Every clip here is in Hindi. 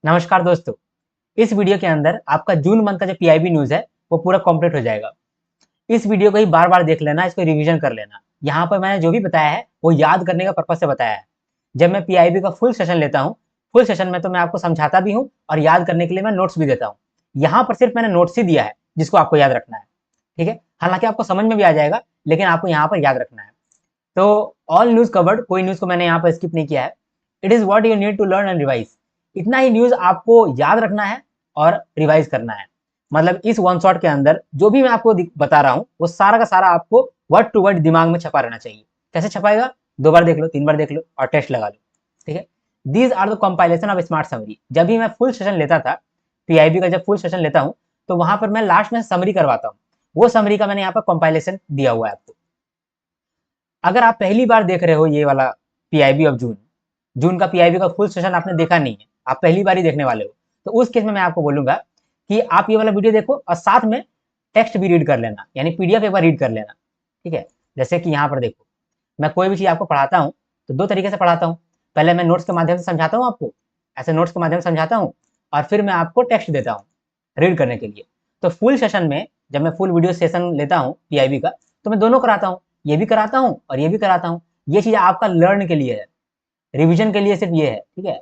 नमस्कार दोस्तों। इस वीडियो के अंदर आपका जून मंथ का जो पीआईबी न्यूज़ है वो पूरा कंप्लीट हो जाएगा। इस वीडियो को ही बार-बार देख लेना, इसको रिवीजन कर लेना। यहाँ पर मैंने जो भी बताया है वो याद करने का पर्पज़ से बताया है। जब मैं पीआईबी का फुल सेशन लेता हूँ, फुल सेशन में तो मैं आपको समझाता भी हूँ और याद करने के लिए मैं नोट्स भी देता हूँ। यहाँ पर सिर्फ मैंने नोट्स ही दिया है जिसको आपको याद रखना है, ठीक है? हालाँकि आपको समझ में भी आ जाएगा, लेकिन आपको यहाँ पर याद रखना है। तो ऑल न्यूज़ कवर्ड, कोई न्यूज़ को मैंने यहाँ पर स्किप नहीं किया है। It is what you need to learn and revise. इतना ही न्यूज़ आपको याद रखना है और रिवाइज़ करना है। मतलब इस वन शॉट के अंदर जो भी मैं आपको बता रहा हूँ, वो सारा का सारा आपको वर्ड टू वर्ड दिमाग में छपा रहना चाहिए। कैसे छपाएगा? 2 बार देख लो, 3 बार देख लो और टेस्ट लगा लो, ठीक है? These are the compilation of smart summary. जब भी मैं फुल सेशन लेता था, पीआईबी का जब फुल सेशन लेता हूँ, तो वहाँ पर मैं लास्ट में समरी करवाता हूँ। वो समरी का मैंने यहाँ पर कंपाइलेशन दिया हुआ है आपको। अगर आप पहली बार देख रहे हो ये वाला पीआईबी ऑफ जून, जून का पीआईबी का फुल सेशन आपने देखा नहीं है, आप पहली बार ही देखने वाले हो, तो उस केस में मैं आपको बोलूंगा कि आप ये वाला वीडियो देखो और साथ में टेक्स्ट भी रीड कर लेना, यानी पीडीएफ एक बार रीड कर लेना, ठीक है? जैसे कि यहाँ पर देखो, मैं कोई भी चीज़ आपको पढ़ाता हूँ तो 2 तरीके से पढ़ाता हूँ। पहले मैं नोट्स के माध्यम से समझाता हूँ आपको, ऐसे नोट्स के माध्यम से समझाता हूँ और फिर मैं आपको टेक्स्ट देता हूँ रीड करने के लिए। तो फुल सेशन में जब मैं फुल वीडियो सेशन लेता हूँ पीआईबी का, तो मैं दोनों कराता हूँ, ये भी कराता हूँ और ये भी कराता हूँ। ये चीज़ आपका लर्न के लिए है, रिवीजन के लिए सिर्फ ये है, ठीक है?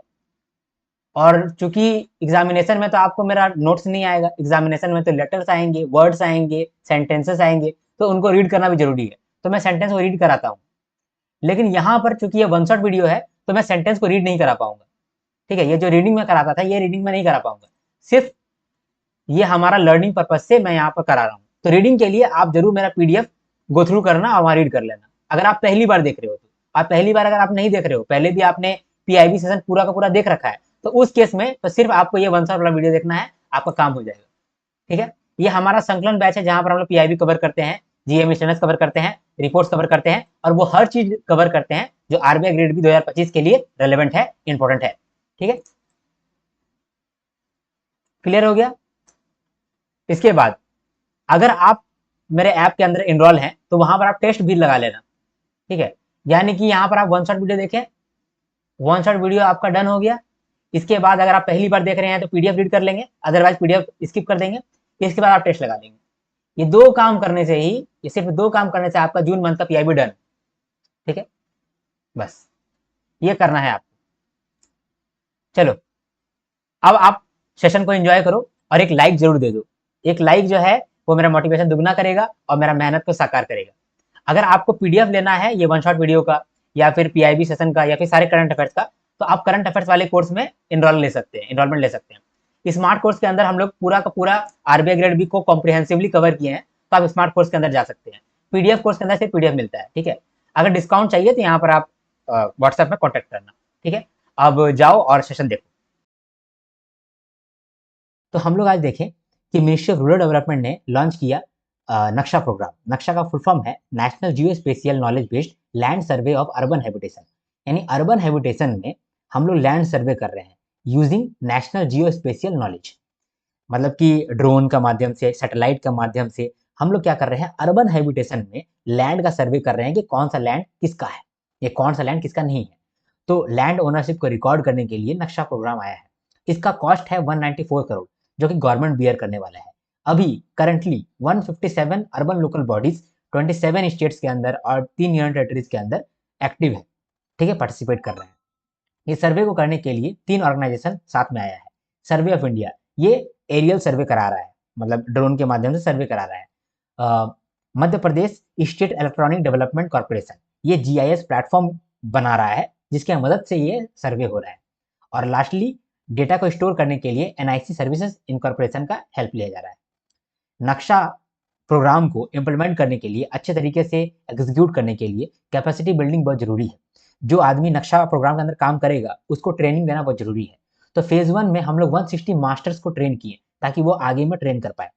और चूंकि एग्जामिनेशन में तो आपको मेरा नोट्स नहीं आएगा, एग्जामिनेशन में तो लेटर्स आएंगे, वर्ड्स आएंगे, सेंटेंसेस आएंगे, तो उनको रीड करना भी जरूरी है, तो मैं सेंटेंस को रीड कराता हूँ। लेकिन यहाँ पर चूंकि ये वन शॉट वीडियो है, तो मैं सेंटेंस को रीड नहीं करा पाऊंगा, ठीक है? ये जो रीडिंग में कराता था, ये रीडिंग में नहीं करा पाऊंगा। सिर्फ ये हमारा लर्निंग पर्पज से मैं यहाँ पर करा रहा हूँ। तो रीडिंग के लिए आप जरूर मेरा पीडीएफ गो थ्रू करना और वहाँ रीड कर लेना। अगर आप पहली बार देख रहे हो तो, आप पहली बार अगर आप नहीं देख रहे हो, पहले भी आपने पीआईबी सेशन पूरा का पूरा देख रखा है, तो उस केस में तो सिर्फ आपको ये वन शॉट वाला वीडियो देखना है, आपका काम हो जाएगा, ठीक है? ये हमारा संकलन बैच है जहाँ पर हम लोग पीआईबी कवर करते हैं, जीएम स्टैंडर्ड्स कवर करते हैं, रिपोर्ट्स कवर करते हैं और वो हर चीज कवर करते हैं जो आरबीआई ग्रेड बी 2025 के लिए रेलेवेंट है, इंपॉर्टेंट है, ठीक है? क्लियर हो गया? इसके बाद अगर आप मेरे ऐप के अंदर इनरोल हैं तो वहां पर आप टेस्ट भी लगा लेना, ठीक है? यानी कि यहाँ पर आप वन शॉट वीडियो देखें, वन शॉट वीडियो आपका डन हो गया। इसके बाद अगर आप पहली बार देख रहे हैं तो पीडीएफ रीड कर लेंगे, अदरवाइज पीडीएफ स्किप कर देंगे। इसके बाद आप टेस्ट लगा लेंगे। ये दो काम करने से ही, ये सिर्फ दो काम करने से आपका जून मंथ का पीआईबी डन, ठीक है? बस ये करना है आपको। चलो, अब आप सेशन को एंजॉय करो और एक लाइक जरूर दे दो। एक लाइक जो है वो मेरा मोटिवेशन दुगना करेगा और मेरा मेहनत को साकार करेगा। अगर आपको पीडीएफ लेना है ये वन शॉट वीडियो का या फिर पीआईबी सेशन का या फिर सारे करंट अफेयर्स का, तो आप करंट अफेयर्स वाले कोर्स में इनरोलमेंट ले सकते हैं। स्मार्ट कोर्स के अंदर हम लोग पूरा का पूरा आरबीआई ग्रेड बी को कॉम्प्रिहेंसिवली कवर किए हैं, तो आप स्मार्ट कोर्स के अंदर जा सकते हैं। पीडीएफ कोर्स के अंदर सिर्फ पीडीएफ मिलता है, ठीक है? अगर डिस्काउंट चाहिए तो यहाँ पर आप व्हाट्सएप में कॉन्टेक्ट करना, ठीक है? अब जाओ और सेशन देखो। तो हम लोग आज देखें कि मिनिस्ट्री ऑफ रूरल डेवलपमेंट ने लॉन्च किया नक्शा प्रोग्राम। नक्शा का फुल फॉर्म है national geo spatial knowledge based land survey of urban habitation. यानी अर्बन हैबिटेशन में हम लोग लैंड सर्वे कर रहे हैं using national geo spatial knowledge. मतलब कि ड्रोन का माध्यम से, सैटेलाइट का माध्यम से हम लोग क्या कर रहे हैं, अर्बन हैबिटेशन में लैंड का सर्वे कर रहे हैं कि कौन सा लैंड किसका है, ये कौन सा लैंड किसका नहीं है। तो लैंड ओनरशिप को रिकॉर्ड करने के लिए नक्शा प्रोग्राम आया है। इसका कॉस्ट है 194 करोड़, जो कि गवर्नमेंट बियर करने वाला है। अभी currently 157 urban local bodies 27 states के अंदर और 3 यूनियन टेरिटरीज के अंदर एक्टिव है, ठीक है, पार्टिसिपेट कर रहे हैं। ये सर्वे को करने के लिए 3 ऑर्गेनाइजेशन साथ में आया है। सर्वे ऑफ इंडिया, ये एरियल सर्वे करा रहा है, मतलब ड्रोन के माध्यम से सर्वे करा रहा है। Madhya Pradesh state electronic development corporation, ये जीआईएस प्लेटफॉर्म बना रहा है जिसके मदद से ये सर्वे हो रहा है। और लास्टली डेटा को स्टोर करने के लिए एनआईसी सर्विसेज इनकॉर्पोरेशन का हेल्प लिया जा रहा है। नक्शा प्रोग्राम को इम्प्लीमेंट करने के लिए, अच्छे तरीके से एग्जीक्यूट करने के लिए कैपेसिटी बिल्डिंग बहुत जरूरी है। जो आदमी नक्शा प्रोग्राम के अंदर काम करेगा उसको ट्रेनिंग देना बहुत जरूरी है। तो फेज 1 में हम लोग 160 मास्टर्स को ट्रेन किए ताकि वो आगे में ट्रेन कर पाए।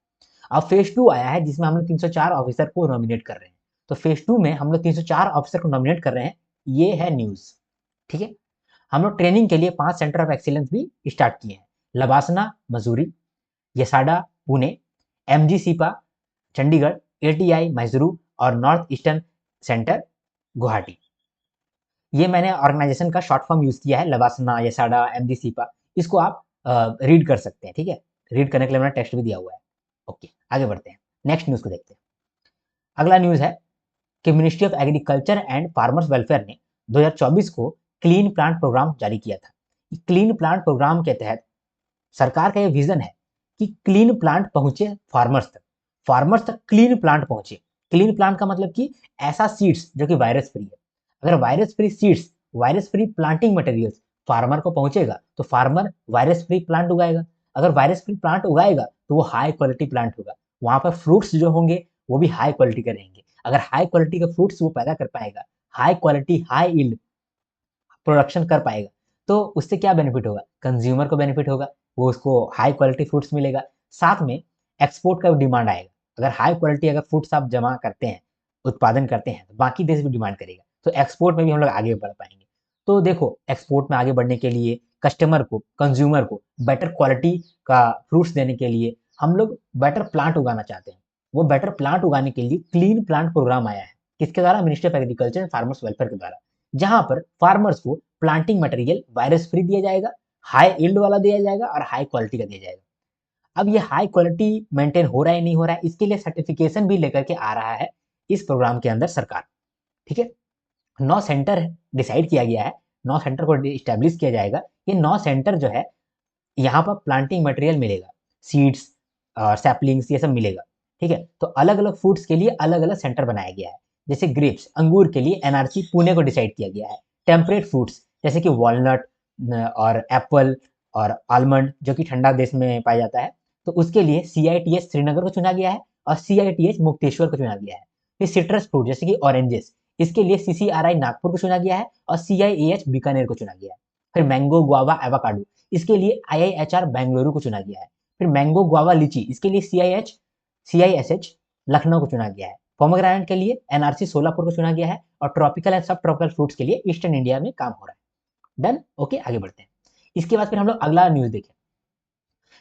अब फेज 2 आया है जिसमें हम लोग 304 ऑफिसर को नॉमिनेट कर रहे हैं। तो फेज 2 में हम लोग 304 ऑफिसर को नॉमिनेट कर रहे हैं। ये है न्यूज, ठीक है? हम लोग ट्रेनिंग के लिए 5 सेंटर ऑफ एक्सीलेंस भी स्टार्ट किए हैं। लबासना मसूरी, यसाडा पुणे, एमजी सिपा चंडीगढ़, एटीआई मैसूरू और नॉर्थ ईस्टर्न सेंटर गुवाहाटी। ये मैंने ऑर्गेनाइजेशन का शॉर्ट फॉर्म यूज किया है, लबासना, यसाडा, एमजी सिपा। इसको आप रीड कर सकते हैं। ठीक है, रीड करने के लिए मैंने टेक्स्ट भी दिया हुआ है। ओके, आगे बढ़ते हैं, नेक्स्ट न्यूज़ को देखते हैं। अगला न्यूज़ है कि ministry of agriculture and farmers welfare ने 2024 को क्लीन प्लांट प्रोग्राम जारी किया था। क्लीन प्लांट प्रोग्राम के तहत सरकार का ये विजन है कि क्लीन प्लांट पहुंचे फार्मर्स तक क्लीन प्लांट पहुंचे। क्लीन प्लांट का मतलब कि ऐसा सीड्स जो कि वायरस फ्री है। अगर virus free seeds, virus free planting materials farmer को पहुंचेगा तो फार्मर वायरस फ्री प्लांट उगाएगा। अगर वायरस फ्री प्लांट उगाएगा तो वो हाई क्वालिटी प्लांट होगा। वहां पर फ्रूट्स जो होंगे वो भी हाई क्वालिटी के रहेंगे। अगर हाई क्वालिटी के फ्रूट्स वो पैदा कर पाएगा, high quality high yield production कर पाएगा, तो उससे क्या बेनिफिट होगा? कंज्यूमर को बेनिफिट होगा, वो उसको हाई क्वालिटी फ्रूट्स मिलेगा। साथ में एक्सपोर्ट का डिमांड आएगा। अगर हाई क्वालिटी अगर फ्रूट्स आप जमा करते हैं, उत्पादन करते हैं, तो बाकी देश भी डिमांड करेगा, तो एक्सपोर्ट में भी हम लोग आगे बढ़ पाएंगे। तो देखो, एक्सपोर्ट में आगे बढ़ने के लिए कस्टमर को, कंज्यूमर को बेटर क्वालिटी का फ्रूट्स देने के लिए हम लोग बेटर प्लांट उगाना चाहते हैं। वो बेटर प्लांट उगाने के लिए क्लीन प्लांट प्रोग्राम आया है। किसके द्वारा? Ministry of agriculture and farmers welfare के द्वारा। जहां पर फार्मर्स को प्लांटिंग मटेरियल वायरस फ्री दिया जाएगा, हाई यील्ड वाला दिया जाएगा और हाई क्वालिटी का दिया जाएगा। अब ये हाई क्वालिटी मेंटेन हो रहा है नहीं हो रहा है, इसके लिए सर्टिफिकेशन भी लेकर के आ रहा है इस प्रोग्राम के अंदर सरकार। ठीक है, 9 सेंटर डिसाइड किया गया है, 9 सेंटर को इस्टेब्लिश किया जाएगा। ये 9 सेंटर जो है, यहाँ पर प्लांटिंग मटेरियल मिलेगा, सीड्स और सैपलिंग्स ये सब मिलेगा। ठीक है, तो अलग अलग फूड्स के लिए अलग अलग सेंटर बनाया गया है। जैसे ग्रेप्स, अंगूर के लिए एनआरसी पुणे को डिसाइड किया गया है। टेम्परेट फ्रूट्स जैसे कि वॉलनट और एप्पल और आलमंड जो कि ठंडा देश में पाया जाता है, तो उसके लिए सीआईटीएस श्रीनगर को चुना गया है और सीआईटीएस मुक्तेश्वर को चुना गया है। फिर सिट्रस फ्रूट जैसे कि ऑरेंजेस, इसके लिए सीसीआरआई नागपुर को चुना गया है और सीआईएएच बीकानेर को चुना गया है। फिर मैंगो, गुआवा, एवोकाडो, इसके लिए आईआईएचआर बेंगलुरु को चुना गया है। फिर मैंगो, गुआवा, लीची, इसके लिए सीआईएसएच लखनऊ को चुना गया है। पोमोग्रेनेट के लिए एनआरसी सोलापुर को चुना गया है और ट्रॉपिकल एंड सब ट्रॉपिकल फ्रूट्स के लिए ईस्टर्न इंडिया में काम हो रहा है। डन, ओके, आगे बढ़ते हैं। इसके बाद फिर हम लोग अगला न्यूज देखें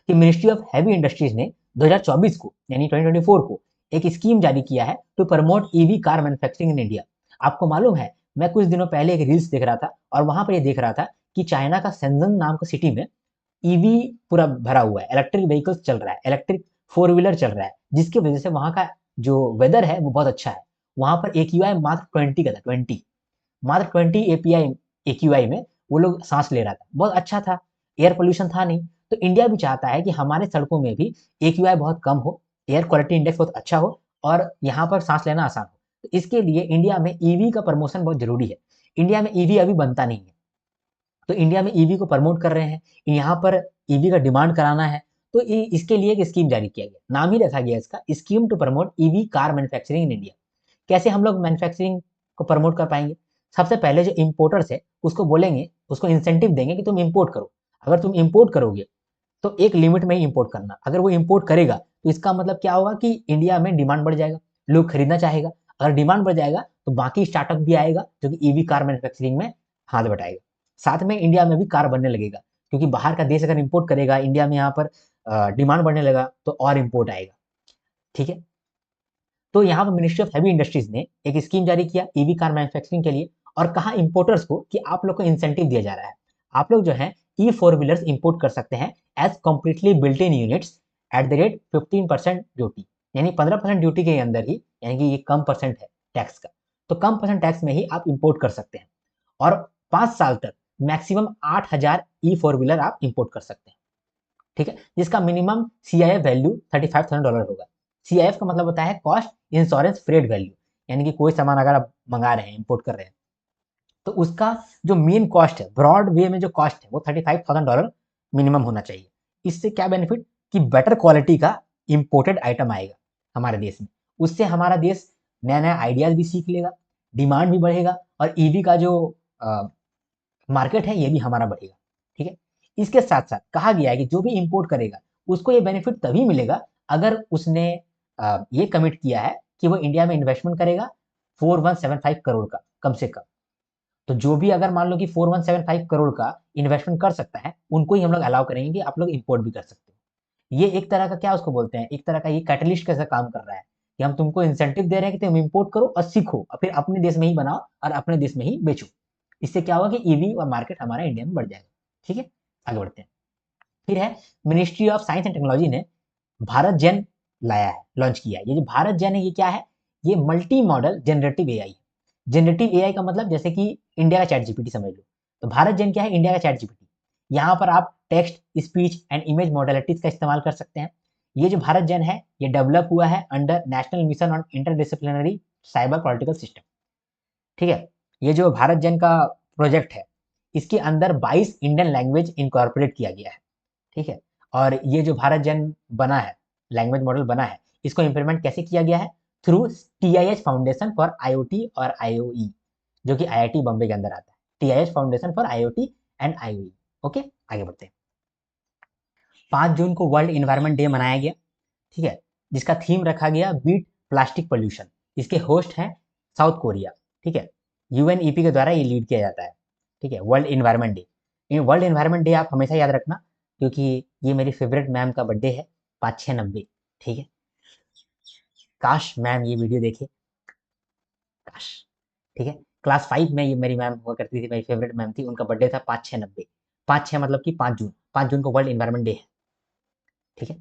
कि मिनिस्ट्री ऑफ हैवी इंडस्ट्रीज ने 2024 को यानी 2024 को एक स्कीम जारी किया है to promote EV car manufacturing in India. आपको मालूम है, मैं कुछ दिनों पहले एक रील्स देख रहा था और वहां पर ये देख रहा था कि चाइना का शेंजन नाम का सिटी में ईवी पूरा भरा हुआ है, इलेक्ट्रिक व्हीकल्स चल रहा है, इलेक्ट्रिक फोर व्हीलर चल रहा है, जिसकी वजह से वहां का जो वेदर है वो बहुत अच्छा है। वहां पर AQI मात्र 20 का था, 20, मात्र 20 AQI में वो लोग सांस ले रहा था, बहुत अच्छा था, एयर पोल्यूशन था नहीं। तो इंडिया भी चाहता है कि हमारे सड़कों में भी AQI बहुत कम हो, एयर क्वालिटी इंडेक्स बहुत अच्छा हो और यहाँ पर सांस लेना आसान हो। तो इसके लिए इंडिया में ईवी का प्रमोशन बहुत जरूरी है। इंडिया में ईवी अभी बनता नहीं है, तो इंडिया में ईवी को प्रमोट कर रहे हैं, यहाँ पर ईवी का डिमांड कराना है। तो इसके लिए एक स्कीम जारी किया गया, नाम ही रखा गया इसका, scheme to promote EV car manufacturing in India. कैसे हम लोग मैन्युफैक्चरिंग को प्रमोट कर पाएंगे? सबसे पहले जो इम्पोर्टर्स है उसको बोलेंगे, उसको इंसेंटिव देंगे कि तुम इम्पोर्ट करो। अगर तुम इम्पोर्ट करोगे तो एक लिमिट में ही इम्पोर्ट करना। अगर वो इम्पोर्ट करेगा तो इसका मतलब क्या होगा कि इंडिया में डिमांड बढ़ जाएगा, लोग खरीदना चाहेगा। अगर डिमांड बढ़ जाएगा तो बाकी स्टार्टअप भी आएगा जो कि ईवी कार मैन्युफैक्चरिंग में हाथ बटाएगा। साथ में इंडिया में भी कार बनने लगेगा, क्योंकि बाहर का देश अगर इम्पोर्ट करेगा, इंडिया में यहाँ पर डिमांड बढ़ने लगा तो और इम्पोर्ट आएगा। ठीक है, तो यहाँ पर मिनिस्ट्री ऑफ हैवी इंडस्ट्रीज ने एक स्कीम जारी किया ईवी कार मैन्युफैक्चरिंग के लिए और कहा इंपोर्टर्स को कि आप लोग को इंसेंटिव दिया जा रहा है। आप लोग जो है E4 व्हीलर्स इंपोर्ट कर सकते हैं as completely built in units at the rate 15% duty, यानी 15% ड्यूटी के अंदर ही, यानी कि ये कम परसेंट है टैक्स का, तो कम परसेंट टैक्स में ही आप इंपोर्ट कर सकते हैं और 5 साल तक मैक्सिमम 8,000 E4 व्हीलर आप इंपोर्ट कर सकते हैं। ठीक है, जिसका मिनिमम CIF वैल्यू $35,000 होगा। CIF का मतलब होता है कॉस्ट इंश्योरेंस फ्रेट वैल्यू, यानी कि कोई सामान अगर आप मंगा रहे हैं, इंपोर्ट कर रहे हैं, तो उसका जो मेन कॉस्ट है, ब्रॉड वे में जो कॉस्ट है वो $35,000 मिनिमम होना चाहिए। इससे क्या बेनिफिट कि बेटर क्वालिटी का इंपोर्टेड आइटम आएगा हमारे देश में। उससे हमारा देश नया नया आइडियाज भी सीख लेगा, डिमांड भी बढ़ेगा और ईवी का जो मार्केट है ये भी हमारा बढ़ेगा। ठीक है, इसके साथ साथ कहा गया है कि जो भी इंपोर्ट करेगा उसको ये बेनिफिट तभी मिलेगा अगर उसने ये कमिट किया है कि वो इंडिया में इन्वेस्टमेंट करेगा 4175 करोड़ का कम से कम। तो जो भी अगर मान लो कि 4175 करोड़ का इन्वेस्टमेंट कर सकता है, उनको ही हम लोग अलाउ करेंगे कि आप लोग इंपोर्ट भी कर सकते हो। ये एक तरह का क्या उसको बोलते हैं, एक तरह का ये कैटलिस्ट कैसा काम कर रहा है कि हम तुमको इंसेंटिव दे रहे हैं कि तुम इंपोर्ट करो और सीखो और फिर अपने देश में ही बनाओ और अपने देश में ही बेचो। इससे क्या होगा कि ईवी और मार्केट हमारा इंडिया में बढ़ जाएगा। ठीक है, आगे बढ़ते हैं। फिर है ministry of science and technology ने भारत जेन लाया है, लॉन्च किया है। ये जो भारत जेन है ये क्या है, ये मल्टी मॉडल जनरेटिव एआई है। जनरेटिव एआई का मतलब जैसे कि इंडिया का चैट जीपीटी समझ लो, तो भारत जेन क्या है, इंडिया का चैट जीपीटी। यहाँ पर आप text, speech and image modalities का इस्तेमाल कर सकते हैं। ये जो भारत जेन है ये डेवलप हुआ है under national mission on interdisciplinary cyber political system. ठीक है, ये जो भारत जेन का प्रोजेक्ट है इसके अंदर 22 इंडियन लैंग्वेज इनकॉर्पोरेट किया गया है। ठीक है, और ये जो भारत जेन बना है, लैंग्वेज मॉडल बना है, इसको इंप्लीमेंट कैसे किया गया है, through TIH foundation for IoT और आईओई, जो कि आईआईटी बॉम्बे के अंदर आता है। TIH foundation for IoT and IoE. Okay, आगे बढ़ते हैं। 5 जून को वर्ल्ड इन्वायरमेंट डे मनाया गया। ठीक है, जिसका थीम रखा गया बीट प्लास्टिक पोल्यूशन। इसके होस्ट हैं साउथ कोरिया। ठीक है, यूएनईपी के द्वारा ये लीड किया जाता है। ठीक है, world environment day. World environment day आप हमेशा याद रखना, क्योंकि ये मेरी फेवरेट मैम का बर्थडे है 5690। ठीक है, काश मैम ये वीडियो देखे, काश। ठीक है, क्लास 5 में ये मेरी मैम हुआ करती थी, मेरी फेवरेट मैम थी, उनका बर्थडे था 5690। 56 मतलब कि 5 जून, 5 जून को वर्ल्ड इन्वायरमेंट डे है। ठीक है,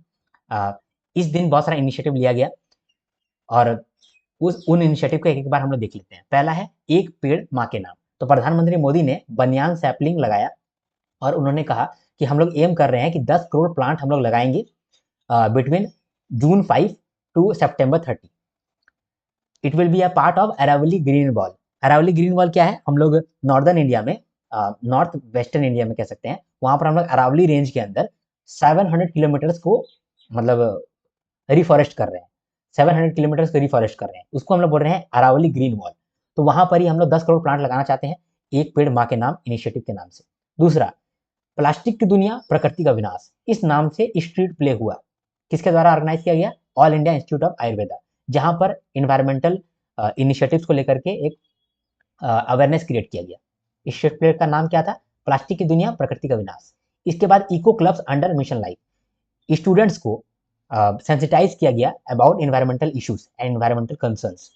इस दिन बहुत सारा इनिशिएटिव लिया गया और उन इनिशिएटिव को एक बार हम लोग देख लेते हैं। पहला है एक पेड़ माँ के नाम। तो प्रधानमंत्री मोदी ने बनियान सैपलिंग लगाया और उन्होंने कहा कि हम लोग एम कर रहे हैं कि 10 करोड़ प्लांट हम लोग लगाएंगे बिटवीन जून 5 टू सितंबर 30। It will be a part of Aravalli green wall. Aravalli green wall क्या है, हम लोग नॉर्दर्न इंडिया में, नॉर्थ वेस्टर्न इंडिया में कह सकते हैं, वहां पर हम लोग अरावली रेंज के अंदर 700 किलोमीटर्स को मतलब रिफॉरेस्ट कर रहे हैं। 700 किलोमीटर को रिफॉरेस्ट कर रहे हैं, उसको हम लोग बोल रहे हैं अरावली ग्रीन वॉल। तो वहां पर ही हम लोग 10 करोड़ प्लांट लगाना चाहते हैं, एक पेड़ माँ के नाम इनिशिएटिव के नाम से। दूसरा, प्लास्टिक की दुनिया प्रकृति का विनाश, इस नाम से स्ट्रीट प्ले हुआ। किसके द्वारा ऑर्गेनाइज किया गया, all India institute of Ayurveda, जहां पर इन्वायरमेंटल इनिशिएटिव्स को लेकर के एक अवेयरनेस क्रिएट किया गया। इस स्ट्रीट प्ले का नाम क्या था, प्लास्टिक की दुनिया प्रकृति का विनाश। इसके बाद eco clubs under mission life, students को सेंसिटाइज किया गया about environmental issues and environmental concerns,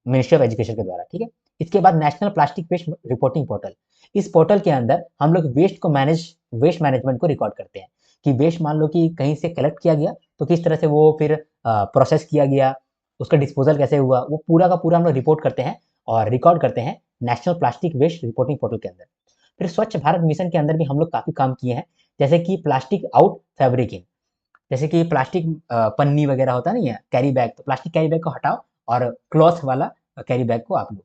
ministry of education के द्वारा। ठीक है, इसके बाद national plastic waste reporting portal. इस पोर्टल के अंदर हम लोग वेस्ट मैनेजमेंट को रिकॉर्ड करते हैं कि वेस्ट मान लो कि कहीं से कलेक्ट किया गया तो किस तरह से वो फिर प्रोसेस किया गया, उसका डिस्पोजल कैसे हुआ, वो पूरा का पूरा हम लोग रिपोर्ट करते हैं और रिकॉर्ड करते हैं national plastic waste reporting portal के अंदर। फिर स्वच्छ भारत मिशन के अंदर भी हम लोग काफी काम किए हैं, जैसे कि प्लास्टिक आउट फैब्रिक इन। जैसे कि प्लास्टिक पन्नी वगैरह होता नहीं है, कैरी बैग, तो प्लास्टिक कैरी बैग को हटाओ और क्लॉथ वाला कैरी बैग को आप लो।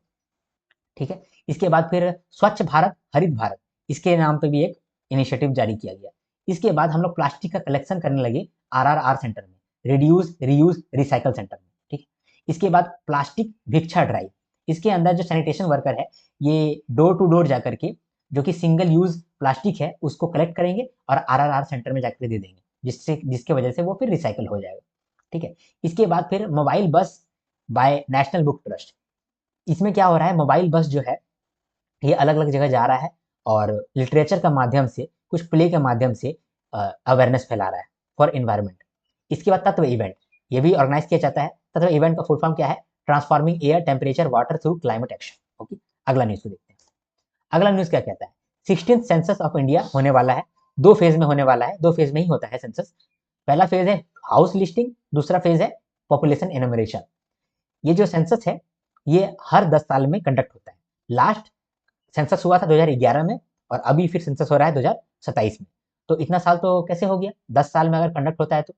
ठीक है, इसके बाद फिर स्वच्छ भारत हरित भारत, इसके नाम पे भी एक इनिशिएटिव जारी किया गया। इसके बाद हम लोग प्लास्टिक का कलेक्शन करने लगे आरआरआर सेंटर में, रिड्यूस रीयूज रिसाइकल सेंटर में। ठीक है, इसके बाद प्लास्टिक भिक्षा ड्राइव, इसके अंदर जो सैनिटेशन वर्कर है ये डोर टू डोर जाकर के जो कि सिंगल यूज प्लास्टिक है उसको कलेक्ट करेंगे और आरआरआर सेंटर में जाकर दे देंगे, जिसके वजह से वो फिर रिसाइकल हो जाएगा। ठीक है, इसके बाद फिर मोबाइल बस बाय नेशनल बुक ट्रस्ट। इसमें क्या हो रहा है, मोबाइल बस जो है ये अलग अलग जगह जा रहा है और लिटरेचर का माध्यम से, कुछ प्ले के माध्यम से अवेयरनेस फैला रहा है फॉर इन्वायरमेंट। इसके बाद तत्व इवेंट, ये भी ऑर्गेनाइज किया जाता है। तत्व इवेंट का फुल फॉर्म क्या है, transforming air temperature water through climate action. Okay, अगला न्यूज को देखते हैं। अगला न्यूज क्या कहता है, 16th सेंसस ऑफ इंडिया होने वाला है, 2 फेज में होने वाला है, 2 फेज में ही होता है सेंसस। पहला फेज है हाउस लिस्टिंग, दूसरा फेज है पॉपुलेशन एनुमरेशन। ये जो सेंसस है ये हर 10 साल में कंडक्ट होता है। लास्ट सेंसस हुआ था 2011 में और अभी फिर सेंसस हो रहा है 2027 में। तो इतना साल तो कैसे हो गया, 10 साल में अगर कंडक्ट होता है तो।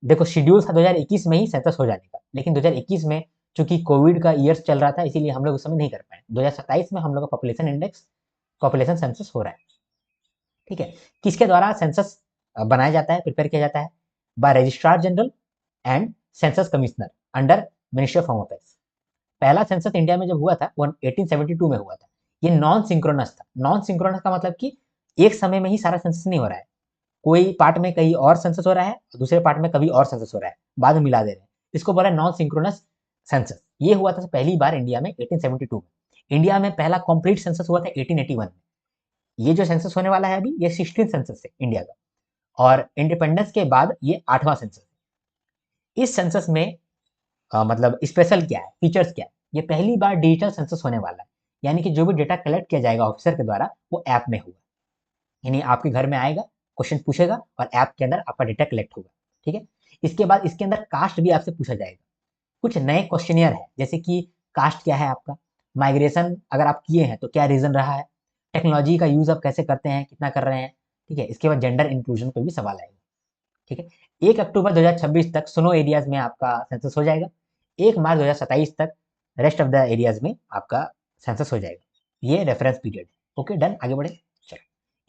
देखो शेड्यूल था 2021 में ही सेंसस हो जाने का, लेकिन 2021 में चूंकि कोविड का ईयर्स चल रहा था इसीलिए हम लोग उस समय नहीं कर पाए। 2027 में हम लोग का पॉपुलेशन इंडेक्स, पॉपुलेशन सेंसस हो रहा है। ठीक है, किसके द्वारा सेंसस बनाया जाता है, प्रिपेयर किया जाता है, by registrar general and census commissioner under ministry of home affairs. पहला सेंसस इंडिया में जब हुआ था वो 1872 में हुआ था। ये नॉन सिंक्रोनस था। नॉन सिंक्रोनस का मतलब कि एक समय में ही सारा सेंसस नहीं हो रहा है, कोई पार्ट में कहीं और सेंसस हो रहा है, दूसरे पार्ट में कभी और सेंसस हो रहा है, बाद में मिला दे रहे हैं, इसको बोला नॉन सिंक्रोनस सेंसस। ये हुआ था पहली बार इंडिया में 1872 में। इंडिया में पहला कंप्लीट सेंसस हुआ था 1881 में। ये जो सेंसस होने वाला है अभी ये 16th सेंसस है इंडिया का, और इंडिपेंडेंस के बाद ये 8वां सेंसस। इस सेंसस में मतलब स्पेशल क्या है, फीचर्स क्या है, ये पहली बार डिजिटल सेंसस होने वाला है। यानी कि जो भी डेटा कलेक्ट किया जाएगा ऑफिसर के द्वारा वो ऐप में होगा, यानी आपके घर में आएगा, क्वेश्चन पूछेगा और ऐप के अंदर आपका डेटा कलेक्ट होगा। ठीक है, इसके बाद इसके अंदर कास्ट भी आपसे पूछा जाएगा। कुछ नए क्वेश्चनियर है, जैसे कि कास्ट क्या है आपका, माइग्रेशन अगर आप किए हैं तो क्या रीजन रहा है, टेक्नोलॉजी का यूज आप कैसे करते हैं, कितना कर रहे हैं। ठीक है, इसके बाद जेंडर इंक्लूजन पर भी सवाल आएगा। ठीक है, 1 अक्टूबर 2026 तक सुनो एरियाज में आपका सेंसस हो जाएगा। 1 मार्च 2027 तक रेस्ट ऑफ द एरियाज में आपका सेंसस हो जाएगा। ये रेफरेंस पीरियड है। ओके डन, आगे बढ़े। चलो,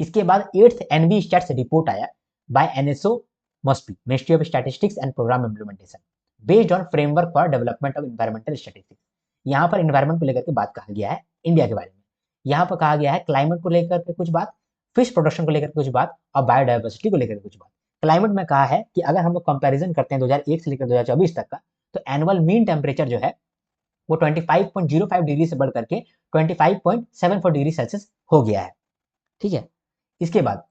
इसके बाद 8th एनवी स्टैट्स रिपोर्ट आया by NSO MoSPI, ministry of statistics and programme implementation, based on framework for development of environmental statistics. यहाँ पर इन्वायरमेंट को लेकर के बात कहा गया है इंडिया के बारे में। यहाँ पर कहा गया है क्लाइमेट को लेकर के कुछ बात, फिश प्रोडक्शन को लेकर कुछ बात और बायोडाइवर्सिटी को लेकर कुछ बात। क्लाइमेट में कहा है कि अगर हम लोग कंपैरिजन करते हैं 2001 से लेकर 2024 तक का, तो एनुअल मीन टेम्परेचर जो है वो 25.05 डिग्री से बढ़ करके 25.74 डिग्री सेल्सियस हो गया है। ठीक है, इसके बाद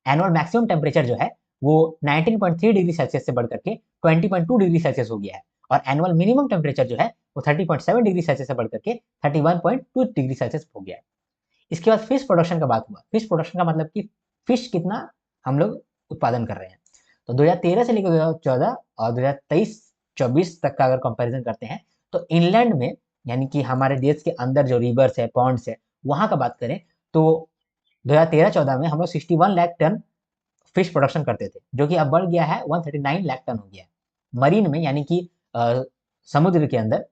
एनुअल मैक्सिमम टेम्परेचर जो है वो 19.3 डिग्री सेल्सियस से बढ़ करके 20.2 डिग्री सेल्सियस हो गया है, और एनुअल मिनिमम टेम्परेचर जो है वो 30.7 डिग्री सेल्सियस से बढ़ करके 31.2 डिग्री सेल्सियस हो गया है। इसके बाद फिश प्रोडक्शन का बात हुआ। फिश प्रोडक्शन का मतलब कि फिश कितना हम लोग उत्पादन कर रहे हैं। तो 2013 से लेकर 2014 और 2023-24 तक का अगर कंपैरिजन करते हैं, तो इनलैंड में यानी कि हमारे देश के अंदर जो रिवर्स है, पॉन्ड्स है, वहां का बात करें तो 2013-14 में हम लोग 61 लाख टन फिश प्रोडक्शन करते थे, जो कि अब बढ़ गया है 139 लाख टन हो गया है। मरीन में यानी कि समुद्र के अंदर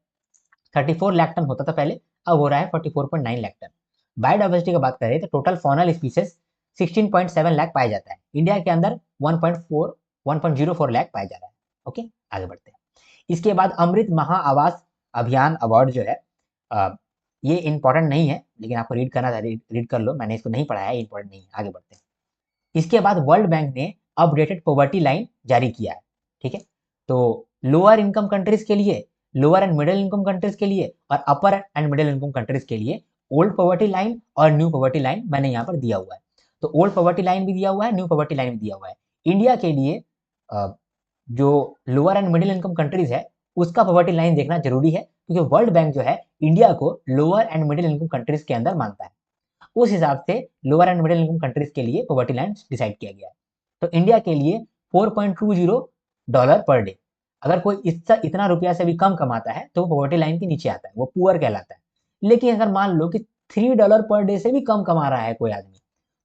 34 लाख टन होता था पहले, अब हो रहा है 44.9 लाख टन। बायोडाइवर्सिटी की बात करें तो टोटल फॉनल स्पीसीज 16.7 लाख पाया जाता है, इंडिया के अंदर 1.04 लाख पाया जा रहा है। ओके, आगे बढ़ते हैं। इसके बाद अमृत महा आवास अभियान अवार्ड जो है, ये इंपॉर्टेंट नहीं है लेकिन आपको रीड करना था, रीड कर लो, मैंने इसको नहीं पढ़ाया है, इंपॉर्टेंट नहीं है। आगे बढ़ते हैं। इसके बाद वर्ल्ड बैंक ने अपडेटेड पॉवर्टी लाइन जारी किया है। ठीक है, तो लोअर इनकम कंट्रीज के लिए, lower and middle income countries के लिए और अपर एंड मिडिल इनकम कंट्रीज के लिए ओल्ड पॉवर्टी लाइन और न्यू पॉवर्टी लाइन मैंने यहाँ पर दिया हुआ है। तो ओल्ड पॉवर्टी लाइन भी दिया हुआ है, न्यू पॉवर्टी लाइन भी दिया हुआ है। इंडिया के लिए जो lower and middle income countries है उसका पॉवर्टी लाइन देखना जरूरी है, क्योंकि वर्ल्ड बैंक जो है इंडिया को lower and middle income countries के अंदर मानता है। उस हिसाब से lower and middle income countries के लिए पॉवर्टी लाइन डिसाइड किया गया है। तो इंडिया के लिए $4.20 पर डे, अगर कोई इससे इतना रुपया से भी कम कमाता है तो वो पॉवर्टी लाइन के नीचे आता है, वो पुअर कहलाता है। लेकिन अगर मान लो कि $3 पर डे से भी कम कमा रहा है कोई आदमी,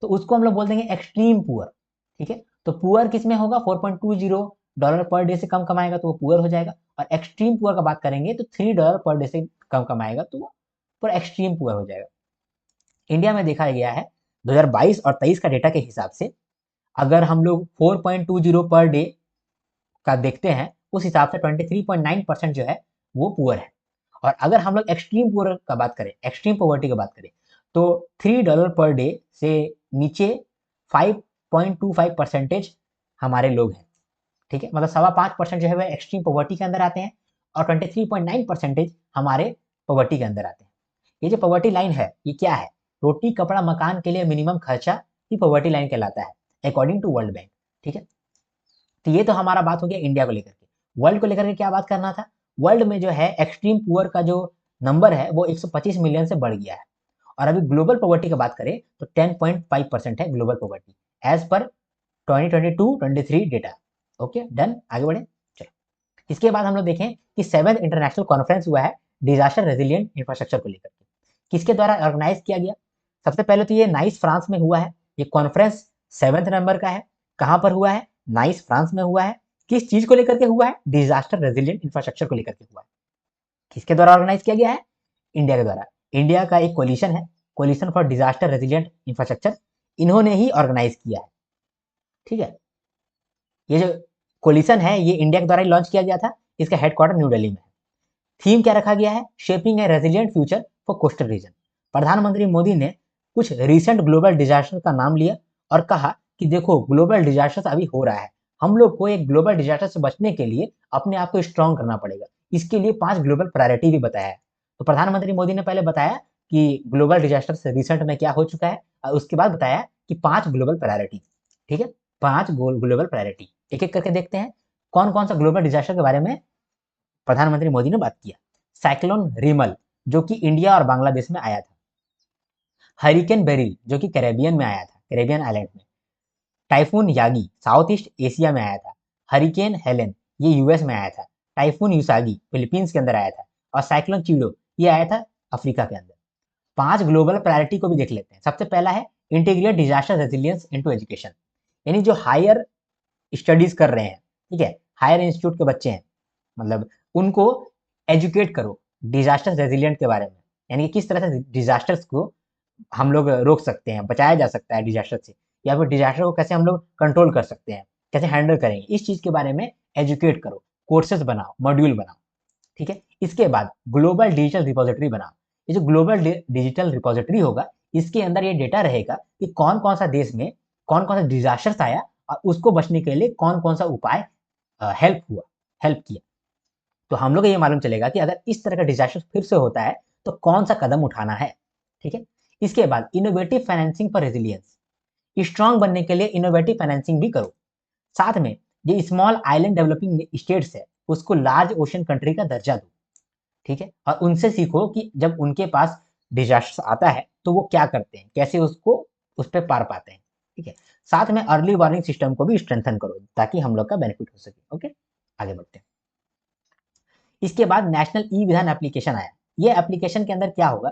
तो उसको हम लोग बोल देंगे एक्सट्रीम पुअर। ठीक है, तो पुअर किस में होगा, $4.20 पर डे से कम कमाएगा तो वो पुअर हो जाएगा, और एक्सट्रीम पुअर का बात करेंगे तो $3 पर डे से कम कमाएगा तो वो एक्सट्रीम पुअर हो जाएगा। इंडिया में देखा गया है 2022 और 23 का डेटा के हिसाब से, अगर हम लोग 4.20 पर डे का देखते हैं, उस हिसाब से 23.9% जो है वो पुअर है। और अगर हम लोग एक्सट्रीम पुअर का बात करें, एक्सट्रीम पॉवर्टी की बात करें, तो $3 पर डे से नीचे 5.25% हमारे लोग हैं। ठीक है, मतलब 5.25% जो है वह एक्सट्रीम पॉवर्टी के अंदर आते हैं, और 23.9% हमारे पॉवर्टी के अंदर आते हैं। ये जो पॉवर्टी लाइन है ये क्या है, रोटी कपड़ा मकान के लिए मिनिमम खर्चा ही पॉवर्टी लाइन कहलाता है अकॉर्डिंग टू वर्ल्ड बैंक। ठीक है, तो ये तो हमारा बात हो गया इंडिया को लेकर के। वर्ल्ड को लेकर के क्या बात करना था, वर्ल्ड में जो है एक्सट्रीम पुअर का जो नंबर है वो 125 मिलियन से बढ़ गया है। और अभी ग्लोबल पॉवर्टी की बात करें तो 10.5% है global poverty as per 2022-23 data. Okay done, आगे बढ़े। चलो, इसके बाद हम लोग देखें कि 7th इंटरनेशनल कॉन्फ्रेंस हुआ है डिजास्टर रेजिलिएंट इंफ्रास्ट्रक्चर को लेकर के, किसके द्वारा ऑर्गेनाइज किया गया। सबसे पहले तो ये नाइस फ्रांस में हुआ है। ये कॉन्फ्रेंस 7th नंबर का है। कहां पर हुआ है, नाइस फ्रांस में हुआ है। किस चीज को लेकर के हुआ है, डिजास्टर रेजिलिएंट इंफ्रास्ट्रक्चर को लेकर के हुआ है। किसके द्वारा ऑर्गेनाइज किया गया है, इंडिया के द्वारा। इंडिया का एक कोलिशन है, coalition for disaster resilient infrastructure, इन्होंने ही ऑर्गेनाइज किया है। ठीक है, ये जो कोलिशन है ये इंडिया के द्वारा ही लॉन्च किया गया था। इसका हेडक्वार्टर न्यू दिल्ली में है। थीम क्या रखा गया है, shaping A resilient future for coastal region. प्रधानमंत्री मोदी ने कुछ रिसेंट ग्लोबल डिजास्टर का नाम लिया और कहा कि देखो ग्लोबल डिजास्टर अभी हो रहा है, हम लोग को एक ग्लोबल डिजास्टर से बचने के लिए अपने आप को स्ट्रॉन्ग करना पड़ेगा। इसके लिए 5 ग्लोबल प्रायोरिटी भी बताया है। तो प्रधानमंत्री मोदी ने पहले बताया कि ग्लोबल डिजास्टर से रिसेंट में क्या हो चुका है, और उसके बाद बताया कि 5 ग्लोबल प्रायोरिटी। ठीक है, 5 ग्लोबल प्रायोरिटी एक एक करके देखते हैं कौन कौन सा ग्लोबल डिजास्टर के बारे में प्रधानमंत्री मोदी ने बात किया। साइक्लोन रिमल जो कि इंडिया और बांग्लादेश में आया था, हरिकेन बेरिल जो कि कैरेबियन में आया था, कैरेबियन आइलैंड में, typhoon Yagi south east Asia में आया था, हरिकेन हेलेन ये यूएस में आया था, टाइफून यूसागी फिलीपींस के अंदर आया था, और साइक्लोन चिडो ये आया था अफ्रीका के अंदर। 5 ग्लोबल प्रायोरिटी को भी देख लेते हैं। सबसे पहला है integrate disaster resilience into education, यानी जो हायर स्टडीज कर रहे हैं, ठीक है, हायर इंस्टीट्यूट के बच्चे हैं, मतलब उनको एजुकेट करो डिजास्टर रेजिलियंट के बारे में, यानी कि किस तरह से डिजास्टर्स को हम लोग रोक सकते हैं, बचाया जा सकता है डिजास्टर से, या फिर डिजास्टर को कैसे हम लोग कंट्रोल कर सकते हैं, कैसे हैंडल करेंगे, इस चीज के बारे में एजुकेट करो, कोर्सेज बनाओ, मॉड्यूल बनाओ, ठीक है। इसके बाद ग्लोबल डिजिटल रिपोजिटरी बनाओ। ये जो ग्लोबल डिजिटल रिपोजिटरी होगा, इसके अंदर ये डेटा रहेगा कि कौन कौन सा देश में कौन कौन सा डिजास्टर्स आया और उसको बचने के लिए कौन कौन सा उपाय हेल्प किया। तो हम लोग को ये मालूम चलेगा कि अगर इस तरह का डिजास्टर फिर से होता है तो कौन सा कदम उठाना है, ठीक है। इसके बाद innovative financing for resilience, strong बनने के लिए इनोवेटिव फाइनेंसिंग भी करो। साथ में जो स्मॉल आइलैंड डेवलपिंग स्टेट्स है उसको लार्ज ओशन कंट्री का दर्जा दो, ठीक है, और उनसे सीखो कि जब उनके पास डिजास्टर आता है तो वो क्या करते हैं, कैसे उसको उस पर पार पाते हैं, ठीक है। साथ में अर्ली वार्निंग सिस्टम को भी स्ट्रेंथन करो ताकि हम लोग का बेनिफिट हो सके। ओके, आगे बढ़ते हैं। इसके बाद नेशनल ई विधान एप्लीकेशन आया। ये एप्लीकेशन के अंदर क्या होगा,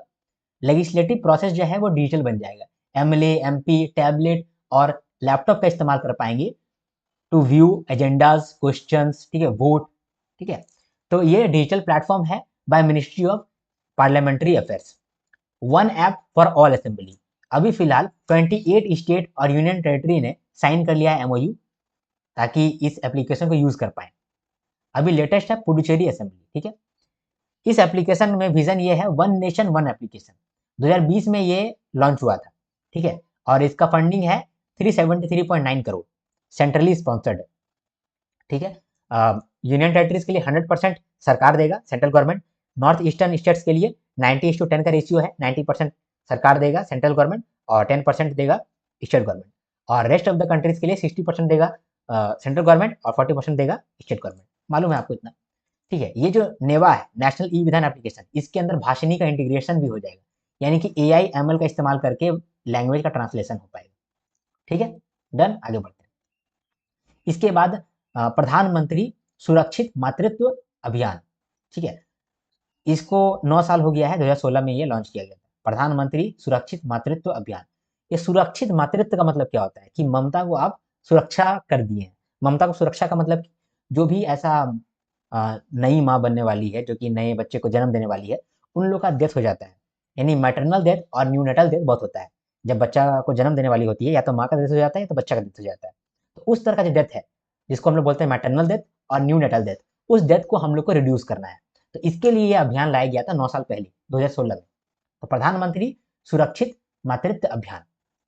लेजिस्लेटिव प्रोसेस जो है वो डिजिटल बन जाएगा। एमएलए, एमपी टैबलेट और लैपटॉप का इस्तेमाल कर पाएंगे टू व्यू एजेंडाज, क्वेश्चंस, ठीक है, वोट, ठीक है। तो ये डिजिटल प्लेटफॉर्म है by ministry of parliamentary affairs. One app for all assembly. अभी फिलहाल 28 स्टेट और यूनियन टेरिटरी ने साइन कर लिया है एमओयू ताकि इस एप्लीकेशन को यूज कर पाए। अभी लेटेस्ट है पुडुचेरी असेंबली, ठीक है। इस एप्लीकेशन में विजन ये है वन नेशन वन एप्लीकेशन। 2020 में ये लॉन्च हुआ था, ठीक है, और इसका फंडिंग है 373.9 करोड़, सेंट्रली स्पॉन्सर्ड है, ठीक है। यूनियन टेरिटरीज के लिए 100% सरकार देगा, central government. North eastern states के लिए 90:10 का रेशियो है, 90% सरकार देगा सेंट्रल गवर्नमेंट और 10% देगा स्टेट गवर्नमेंट। और रेस्ट ऑफ द कंट्रीज के लिए 60% देगा सेंट्रल गवर्नमेंट और 40% देगा स्टेट गवर्नमेंट। मालूम है आपको इतना, ठीक है। ये जो नेवा है नेशनल ई विधान एप्लीकेशन, इसके अंदर भाषणी का इंटीग्रेशन भी हो जाएगा, यानी कि AI/ML का इस्तेमाल करके लैंग्वेज का ट्रांसलेशन हो पाएगा, ठीक है। डन, आगे बढ़ते हैं। इसके बाद प्रधानमंत्री सुरक्षित मातृत्व अभियान, ठीक है, इसको 9 साल हो गया है, 2016 में ये लॉन्च किया गया था, प्रधानमंत्री सुरक्षित मातृत्व अभियान। ये सुरक्षित मातृत्व का मतलब क्या होता है कि ममता को आप सुरक्षा कर दिए हैं। ममता को सुरक्षा का मतलब जो भी ऐसा नई माँ बनने वाली है, जो कि नए बच्चे को जन्म देने वाली है, उन लोग का डेथ हो जाता है, यानी मैटरनल डेथ और न्यूनेटल डेथ बहुत होता है। जब बच्चा को जन्म देने वाली होती है, या तो माँ का डेथ हो जाता है या तो बच्चा का डेथ हो जाता है। तो उस तरह का जो डेथ है, जिसको हम लोग बोलते हैं मैटरनल डेथ और न्यूनेटल डेथ, उस डेथ को हम लोग को रिड्यूस करना है। तो इसके लिए ये अभियान लाया गया था 9 साल पहले, 2016 में। तो प्रधानमंत्री सुरक्षित मातृत्व अभियान,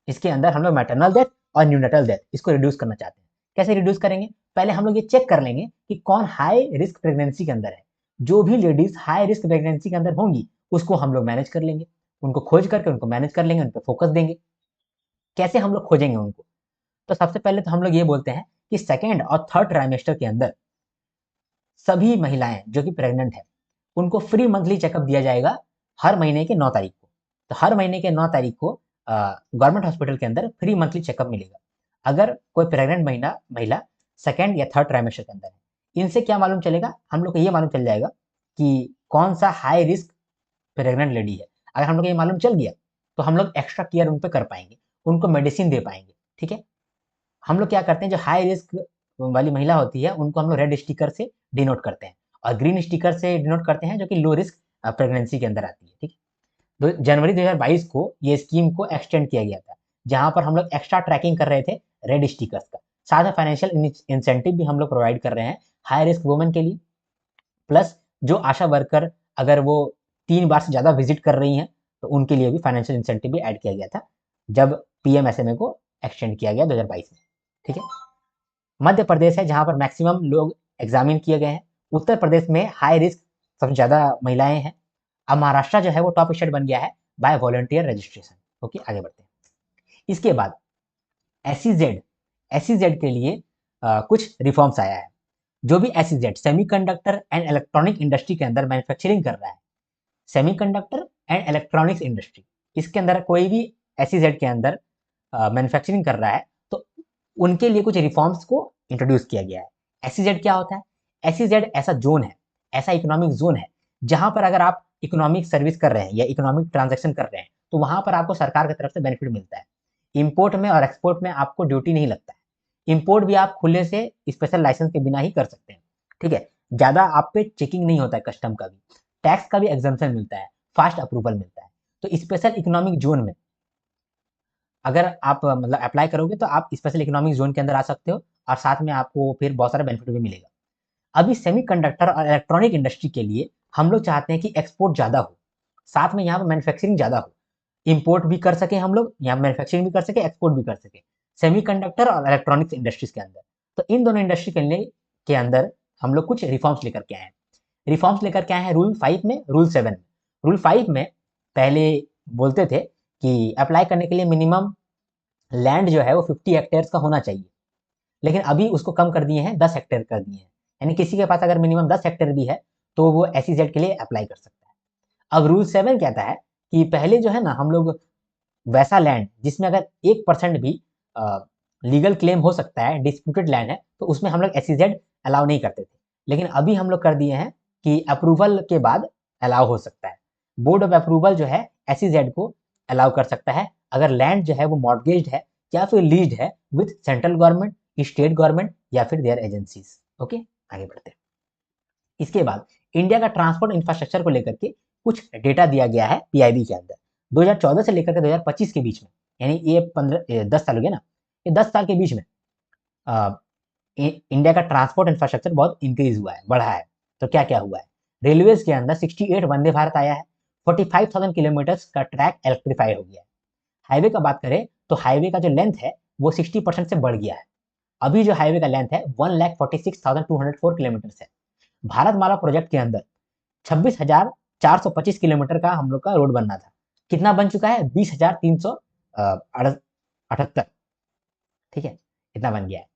इसके अंदर हम लोग मैटरनल डेथ और न्यूनेटल डेथ इसको रिड्यूस करना चाहते हैं। कैसे रिड्यूस करेंगे, पहले हम लोग ये चेक कर लेंगे कि कौन हाई रिस्क प्रेगनेंसी के अंदर है। जो भी लेडीज हाई रिस्क प्रेगनेंसी के अंदर होंगी उसको हम लोग मैनेज कर लेंगे, उनको खोज करके उनको मैनेज कर लेंगे, उन पर फोकस देंगे। कैसे हम लोग खोजेंगे उनको, तो सबसे पहले तो हम लोग ये बोलते हैं कि सेकेंड और थर्ड ट्राइमेस्टर के अंदर सभी महिलाएं जो कि प्रेग्नेंट है उनको फ्री मंथली चेकअप दिया जाएगा हर महीने के 9 तारीख को। तो हर महीने के 9 तारीख को गवर्नमेंट हॉस्पिटल के अंदर फ्री मंथली चेकअप मिलेगा अगर कोई प्रेग्नेंट महिला सेकेंड या थर्ड ट्राइमेस्टर के अंदर है। इनसे क्या मालूम चलेगा, हम लोग को ये मालूम चल जाएगा कि कौन सा हाई रिस्क प्रेग्नेंट लेडी है। अगर हम लोग को ये मालूम चल गया तो हम लोग एक्स्ट्रा केयर उन पर कर पाएंगे, उनको मेडिसिन दे पाएंगे, ठीक है। हम लोग क्या करते हैं, जो हाई रिस्क वाली महिला होती है उनको हम लोग रेड स्टिकर से डिनोट करते हैं और ग्रीन स्टिकर से डिनोट करते हैं जो कि लो रिस्क प्रेगनेंसी के अंदर आती है, ठीक है। जनवरी 2022 को ये स्कीम को एक्सटेंड किया गया था, जहां पर हम लोग एक्स्ट्रा ट्रैकिंग कर रहे थे रेड स्टिकर्स का। साथ में फाइनेंशियल इंसेंटिव भी हम लोग प्रोवाइड कर रहे हैं हाई रिस्क वुमेन के लिए। प्लस जो आशा वर्कर अगर वो 3 बार से ज्यादा विजिट कर रही हैं तो उनके लिए भी फाइनेंशियल इंसेंटिव भी ऐड किया गया था जब PMSMA को एक्सटेंड किया गया 2022 में, ठीक है। मध्य प्रदेश है जहां पर मैक्सिमम लोग एग्जामिन किए गए हैं। उत्तर प्रदेश में हाई रिस्क सबसे ज्यादा महिलाएं हैं। अब महाराष्ट्र जो है वो टॉप स्टेट बन गया है बाय वॉलंटियर रजिस्ट्रेशन। ओके, आगे बढ़ते हैं। इसके बाद एसईजेड के लिए कुछ रिफॉर्म्स आया है। जो भी SEZ semiconductor and electronic industry के अंदर मैन्युफैक्चरिंग कर रहा है, सेमीकंडक्टर एंड इलेक्ट्रॉनिक्स इंडस्ट्री, इसके अंदर कोई भी एसईजेड के अंदर मैन्युफैक्चरिंग कर रहा है तो उनके लिए कुछ रिफॉर्म्स को इंट्रोड्यूस किया गया है। एसईजेड क्या होता है? एसईजेड ऐसा जोन है, ऐसा इकोनॉमिक जोन है जहां पर अगर आप इकोनॉमिक सर्विस कर रहे हैं या इकोनॉमिक ट्रांजेक्शन कर रहे हैं तो वहां पर आपको सरकार की तरफ से बेनिफिट मिलता है। इंपोर्ट में और एक्सपोर्ट में आपको ड्यूटी नहीं लगता है। इंपोर्ट भी आप खुले से स्पेशल लाइसेंस के बिना ही कर सकते हैं, ठीक है। ज्यादा आप पे चेकिंग नहीं होता है, कस्टम का भी, टैक्स का भी एग्जम्पशन मिलता है, फास्ट अप्रूवल मिलता है। तो स्पेशल इकोनॉमिक जोन में अगर आप मतलब अप्लाई करोगे तो आप स्पेशल इकोनॉमिक जोन के अंदर आ सकते हो और साथ में आपको फिर बहुत सारा बेनिफिट भी मिलेगा। अभी सेमीकंडक्टर और इलेक्ट्रॉनिक इंडस्ट्री के लिए हम लोग चाहते हैं कि एक्सपोर्ट ज़्यादा हो, साथ में यहाँ पर मैन्युफैक्चरिंग ज़्यादा हो, इंपोर्ट भी कर सके हम लोग, यहाँ मैन्युफैक्चरिंग भी कर सके, एक्सपोर्ट भी कर सके, सेमीकंडक्टर और इलेक्ट्रॉनिक्स इंडस्ट्रीज के अंदर। तो इन दोनों इंडस्ट्री के अंदर हम लोग कुछ रिफॉर्म्स लेकर के आए हैं। रिफॉर्म्स लेकर के आए हैं रूल 5 में, रूल 7 में। रूल 5 में पहले बोलते थे कि अप्लाई करने के लिए मिनिमम लैंड जो है वो 50 हेक्टेयर्स का होना चाहिए, लेकिन अभी उसको कम कर दिए हैं, 10 हेक्टेयर कर दिए हैं। यानी किसी के पास अगर मिनिमम 10 हेक्टेयर भी है तो वो एसईजेड के लिए अप्लाई कर सकता है। अब रूल 7 कहता है कि पहले जो है ना हम लोग वैसा लैंड जिसमें अगर 1% भी लीगल क्लेम हो सकता है, डिस्प्यूटेड लैंड है, तो उसमें हम लोग एसईजेड अलाउ नहीं करते थे। लेकिन अभी हम लोग कर दिए हैं कि अप्रूवल के बाद अलाउ हो सकता है। बोर्ड ऑफ अप्रूवल जो है एसईजेड को अलाउ कर सकता है अगर लैंड जो है वो मॉर्गेज्ड है या फिर लीज्ड है with central government, state government या फिर देयर एजेंसीज। ओके, आगे बढ़ते हैं। इसके बाद इंडिया का ट्रांसपोर्ट इंफ्रास्ट्रक्चर को लेकर के कुछ डेटा दिया गया है पीआईबी के अंदर 2014 से लेकर के 2025 के बीच में, यानी ये 10 साल हो गया ना, ये 10 साल के बीच में इंडिया का ट्रांसपोर्ट इंफ्रास्ट्रक्चर बहुत इंक्रीज हुआ है, बढ़ा है। तो क्या क्या हुआ है? रेलवेज के अंदर 68 वंदे भारत आया है, 45,000 किलोमीटर का ट्रैक इलेक्ट्रीफाई हो गया है। हाईवे का बात करें तो हाईवे का जो लेंथ है वो 60% से बढ़ गया है। अभी जो हाईवे का लेंथ है 1,46,204 किलोमीटर है। भारतमाला प्रोजेक्ट के अंदर 26,425 किलोमीटर का हम लोग का रोड बनना था, कितना बन चुका है? 20,378, ठीक है, इतना बन गया है।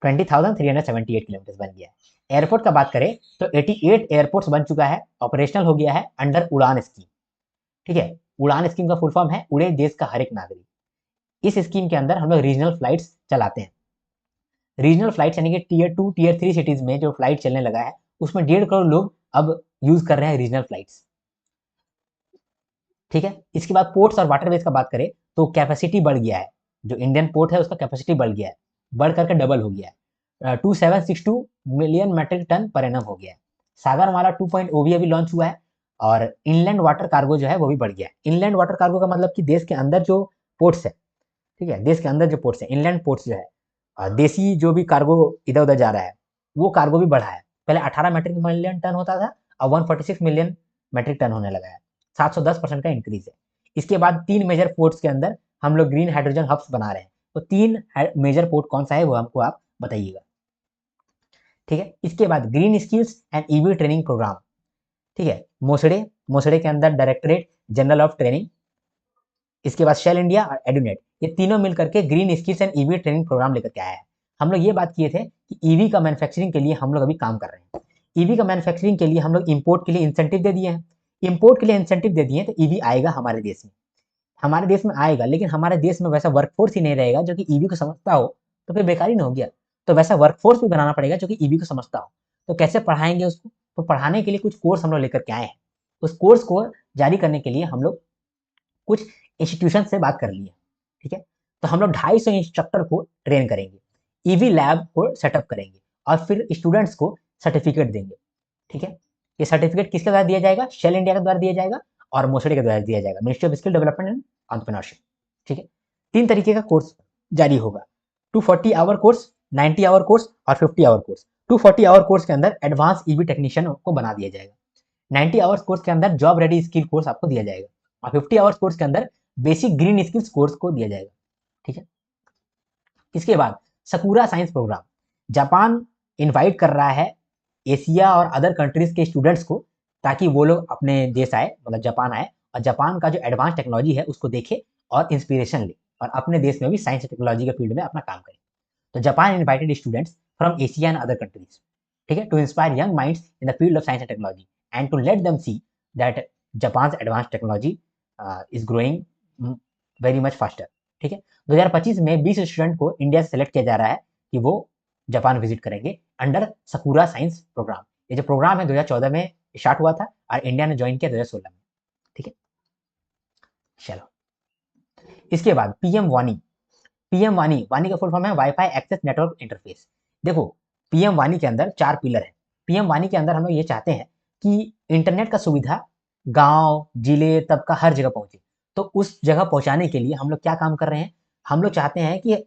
20,378 किलोमीटर बन गया है। एयरपोर्ट का बात करें तो 88 एयरपोर्ट्स बन चुका है, ऑपरेशनल हो गया है अंडर उड़ान स्कीम, ठीक है। उड़ान स्कीम का फुल फॉर्म है उड़े देश का हर एक नागरिक। इस स्कीम के अंदर हम लोग रीजनल फ्लाइट्स चलाते हैं। रीजनल फ्लाइट्स यानी कि टीयर 2 टीयर 3 सिटीज में जो फ्लाइट चलने लगा है उसमें 1.5 करोड़ लोग अब यूज कर रहे हैं रीजनल फ्लाइट्स, ठीक है। इसके बाद पोर्ट्स और वाटरवेज का बात करें तो कैपेसिटी बढ़ गया है, जो इंडियन पोर्ट है उसका कैपेसिटी बढ़ गया है, बढ़ करके डबल हो गया है, 2762 million metric tonne per annum हो गया है। सागरमाला 2.0 भी अभी लॉन्च हुआ है और इनलैंड वाटर कार्गो जो है वो भी बढ़ गया है। इनलैंड वाटर कार्गो का मतलब कि देश के अंदर जो पोर्ट्स है, ठीक है, देश के अंदर जो पोर्ट्स है, इनलैंड पोर्ट्स जो है, देसी जो भी कार्गो इधर उधर जा रहा है वो कार्गो भी बढ़ा है। पहले 18 मैट्रिक मिलियन टन होता था, अब 146 मिलियन मैट्रिक टन होने लगा है, 710% का इंक्रीज है। इसके बाद 3 मेजर पोर्ट्स के अंदर हम लोग ग्रीन हाइड्रोजन हब्स बना रहे हैं। तो 3 मेजर पोर्ट कौन सा है वो हमको आप बताइएगा, ठीक है। इसके बाद green skills and EV training programme, ठीक है, मोसड़े के अंदर डायरेक्टरेट जनरल ऑफ ट्रेनिंग, इसके बाद शेल इंडिया और एडुनेट, ये तीनों मिलकर के green skills and EV training programme लेकर के आया है। हम लोग ये बात किए थे कि ईवी का मैन्युफैक्चरिंग के लिए हम लोग अभी काम कर रहे हैं। ईवी का मैन्युफैक्चरिंग के लिए हम लोग इंपोर्ट के लिए इंसेंटिव दे दिए हैं। इंपोर्ट के लिए इंसेंटिव दे दिए तो ईवी आएगा हमारे देश में, हमारे देश में आएगा, लेकिन हमारे देश में वैसा वर्कफोर्स ही नहीं रहेगा जो कि ईवी को समझता हो, तो फिर बेकार ही ना हो गया। तो वैसा वर्कफोर्स भी बनाना पड़ेगा जो कि ईवी को समझता हो। तो कैसे पढ़ाएंगे उसको? तो पढ़ाने के लिए कुछ कोर्स हम लोग लेकर के आए हैं। उस कोर्स को जारी करने के लिए हम लोग कुछ इंस्टीट्यूशन से बात कर लिए, ठीक है। तो हम लोग 250 इंस्ट्रक्टर को ट्रेन करेंगे, ईवी लैब को सेटअप करेंगे और फिर स्टूडेंट्स को सर्टिफिकेट देंगे, ठीक है। ये सर्टिफिकेट किसके द्वारा दिया जाएगा? शेल इंडिया के द्वारा दिया जाएगा और मोसड़े के द्वारा दिया जाएगा, ministry of skill development and entrepreneurship, ठीक है। 3 तरीके का कोर्स जारी होगा, 240 आवर कोर्स, 90 आवर कोर्स और 50 आवर कोर्स। 240 आवर कोर्स के अंदर एडवांस ईवी टेक्नीशियन को बना दिया जाएगा, 90 आवर्स कोर्स के अंदर जॉब रेडी स्किल कोर्स आपको दिया जाएगा और 50 आवर्स कोर्स के अंदर बेसिक ग्रीन स्किल्स कोर्स को दिया जाएगा, ठीक है। इसके बाद Sakura science programme, Japan invite कर रहा है एशिया और अदर कंट्रीज के स्टूडेंट्स को, ताकि वो लोग अपने देश आए, मतलब जापान आए और जापान का जो एडवांस टेक्नोलॉजी है उसको देखे और इंस्पिरेशन ले और अपने देश में भी साइंस टेक्नोलॉजी के फील्ड में अपना काम करें। तो Japan invited students from Asia and other countries, ठीक है, to inspire young minds in the field of science and technology and to let them see that Japan's advanced technology is growing very much faster. ठीक है। 2025 में 20 स्टूडेंट को इंडिया से सेलेक्ट किया जा रहा है कि वो जापान विजिट करेंगे अंडर सकुरा साइंस प्रोग्राम। ये जो प्रोग्राम है 2014 में स्टार्ट हुआ था और इंडिया ने ज्वाइन किया 2016 में। ठीक है, चलो इसके बाद पीएम वानी। पीएम वानी, वानी का फुल फॉर्म है वाईफाई एक्सेस नेटवर्क इंटरफेस। देखो पीएम वानी के अंदर 4 पिलर है। पीएम वानी के अंदर हम लोग ये चाहते हैं कि इंटरनेट का सुविधा गांव जिले तबका हर जगह पहुंचे। तो उस जगह पहुंचाने के लिए हम लोग क्या काम कर रहे हैं, हम लोग चाहते हैं कि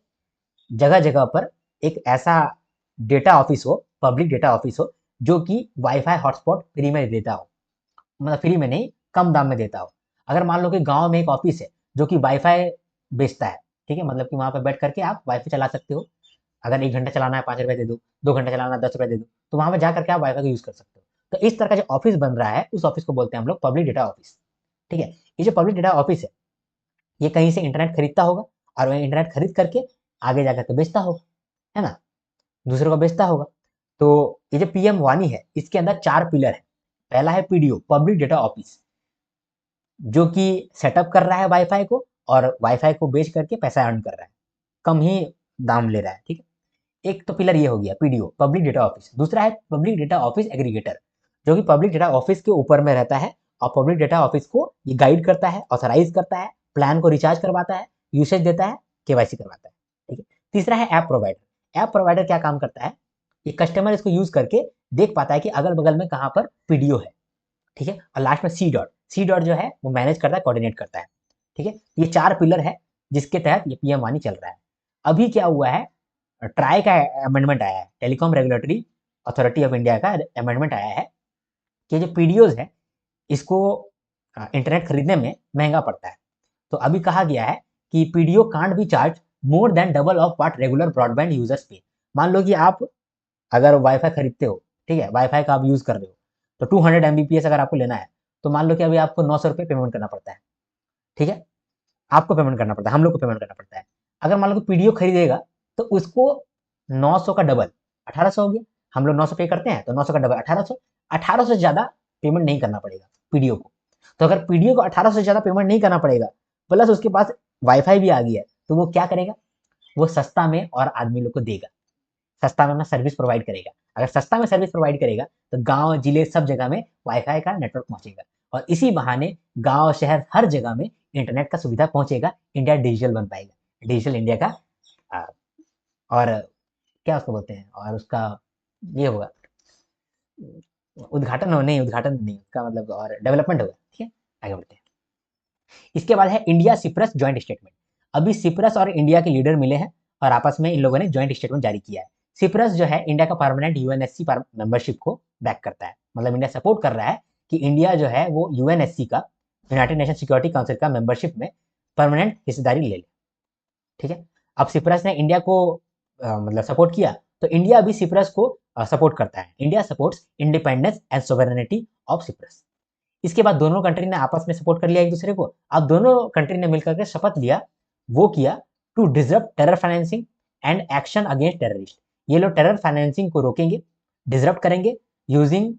जगह जगह पर एक ऐसा डेटा ऑफिस हो, पब्लिक डेटा ऑफिस हो, जो कि वाईफाई हॉटस्पॉट फ्री में देता हो, मतलब फ्री में नहीं कम दाम में देता हो। अगर मान लो कि गांव में एक ऑफिस है जो कि वाईफाई बेचता है, ठीक है, मतलब कि वहां पर बैठ करके आप वाईफाई चला सकते हो। अगर 1 घंटा चलाना है 5 रुपए दे दो, 2 घंटा चलाना है 10 रुपए दे दो, तो वहां पर जा करके आप वाईफाई का यूज कर सकते हो। तो इस तरह का जो ऑफिस बन रहा है उस ऑफिस को बोलते हैं हम लोग पब्लिक डेटा ऑफिस। ठीक है, ये जो पब्लिक डेटा ऑफिस है ये कहीं से इंटरनेट खरीदता होगा और वह इंटरनेट खरीद करके आगे जाकर के बेचता होगा, है ना, दूसरे को बेचता होगा। तो ये जो पीएम वानी है इसके अंदर 4 पिलर है। पहला है पीडीओ, पब्लिक डेटा ऑफिस, जो कि सेटअप कर रहा है वाईफाई को और वाईफाई को बेच करके पैसा अर्न कर रहा है, कम ही दाम ले रहा है। ठीक है, एक तो पिलर ये हो गया पीडीओ, पब्लिक डेटा ऑफिस। दूसरा है पब्लिक डेटा ऑफिस एग्रीगेटर, जो कि पब्लिक डेटा ऑफिस के ऊपर में रहता है और पब्लिक डेटा ऑफिस को ये गाइड करता है, ऑथराइज करता है, प्लान को रिचार्ज करवाता है, यूसेज देता है, केवाईसी करवाता है। ठीक है, तीसरा है ऐप प्रोवाइडर। ऐप प्रोवाइडर क्या काम करता है, ये कस्टमर इसको यूज करके देख पाता है कि अगल बगल में कहाँ पर पीडीओ है। ठीक है, और लास्ट में सी डॉट, सी डॉट जो है वो मैनेज करता है, कोऑर्डिनेट करता है। ठीक है, ये 4 पिलर है जिसके तहत ये पीएम वानी चल रहा है। अभी क्या हुआ है, ट्राई का अमेंडमेंट आया है, telecom regulatory authority of India का अमेंडमेंट आया है कि जो पीडीओज है इसको इंटरनेट खरीदने में महंगा पड़ता है। तो अभी कहा गया है कि PDO can't be charge more than double of what regular broadband users पे। मान लो कि आप अगर वाईफाई खरीदते हो, ठीक है, वाईफाई का आप यूज कर रहे हो, तो 200 MBPS अगर आपको लेना है तो मान लो कि अभी आपको 900 रुपये पेमेंट करना पड़ता है। ठीक है, आपको पेमेंट करना पड़ता है, हम लोग को पेमेंट करना पड़ता है। अगर मान लो कि पीडीओ खरीदेगा तो उसको 900 का डबल 1800 हो गया। हम लोग 900 पे करते हैं तो 900 का डबल 1800, 1800 से ज्यादा पेमेंट नहीं करना पड़ेगा पीडीओ को। तो अगर पीडीओ को 1800 से ज्यादा पेमेंट नहीं करना पड़ेगा, प्लस उसके पास वाईफाई भी आ गया है, तो वो क्या करेगा, वो सस्ता में और आदमी लोग को देगा, सस्ता में अपना सर्विस प्रोवाइड करेगा। अगर सस्ता में सर्विस प्रोवाइड करेगा तो गांव जिले सब जगह में वाईफाई का नेटवर्क पहुंचेगा और इसी बहाने गांव शहर हर जगह में इंटरनेट का सुविधा पहुंचेगा। इंडिया डिजिटल बन पाएगा, डिजिटल इंडिया का आ, और क्या उसको बोलते हैं, और उसका ये होगा उद्घाटन हो, नहीं उद्घाटन नहीं, उसका मतलब और डेवलपमेंट होगा। ठीक है, आगे बढ़ते हैं। इसके बाद है इंडिया सिप्रस ज्वाइंट स्टेटमेंट। अभी सिप्रस और इंडिया के लीडर मिले हैं और आपस में इन लोगों ने ज्वाइंट स्टेटमेंट जारी किया है। सिप्रस जो है इंडिया का परमानेंट यूएनएससी मेंबरशिप को बैक करता है, मतलब इंडिया सपोर्ट कर रहा है कि इंडिया जो है वो यूएनएससी का, यूनाइटेड नेशन सिक्योरिटी काउंसिल का मेंबरशिप में परमानेंट हिस्सेदारी ले ले। ठीक है, अब सिप्रस ने इंडिया को मतलब सपोर्ट किया तो इंडिया भी सिप्रस को सपोर्ट करता है। India supports independence and sovereignty of Cyprus. इसके बाद दोनों कंट्री ने आपस में सपोर्ट कर लिया एक दूसरे को। अब दोनों कंट्री ने मिलकर के शपथ लिया, वो किया to disrupt terror financing and action against terrorist. ये लोग टेरर फाइनेंसिंग को रोकेंगे, डिसरप्ट करेंगे यूजिंग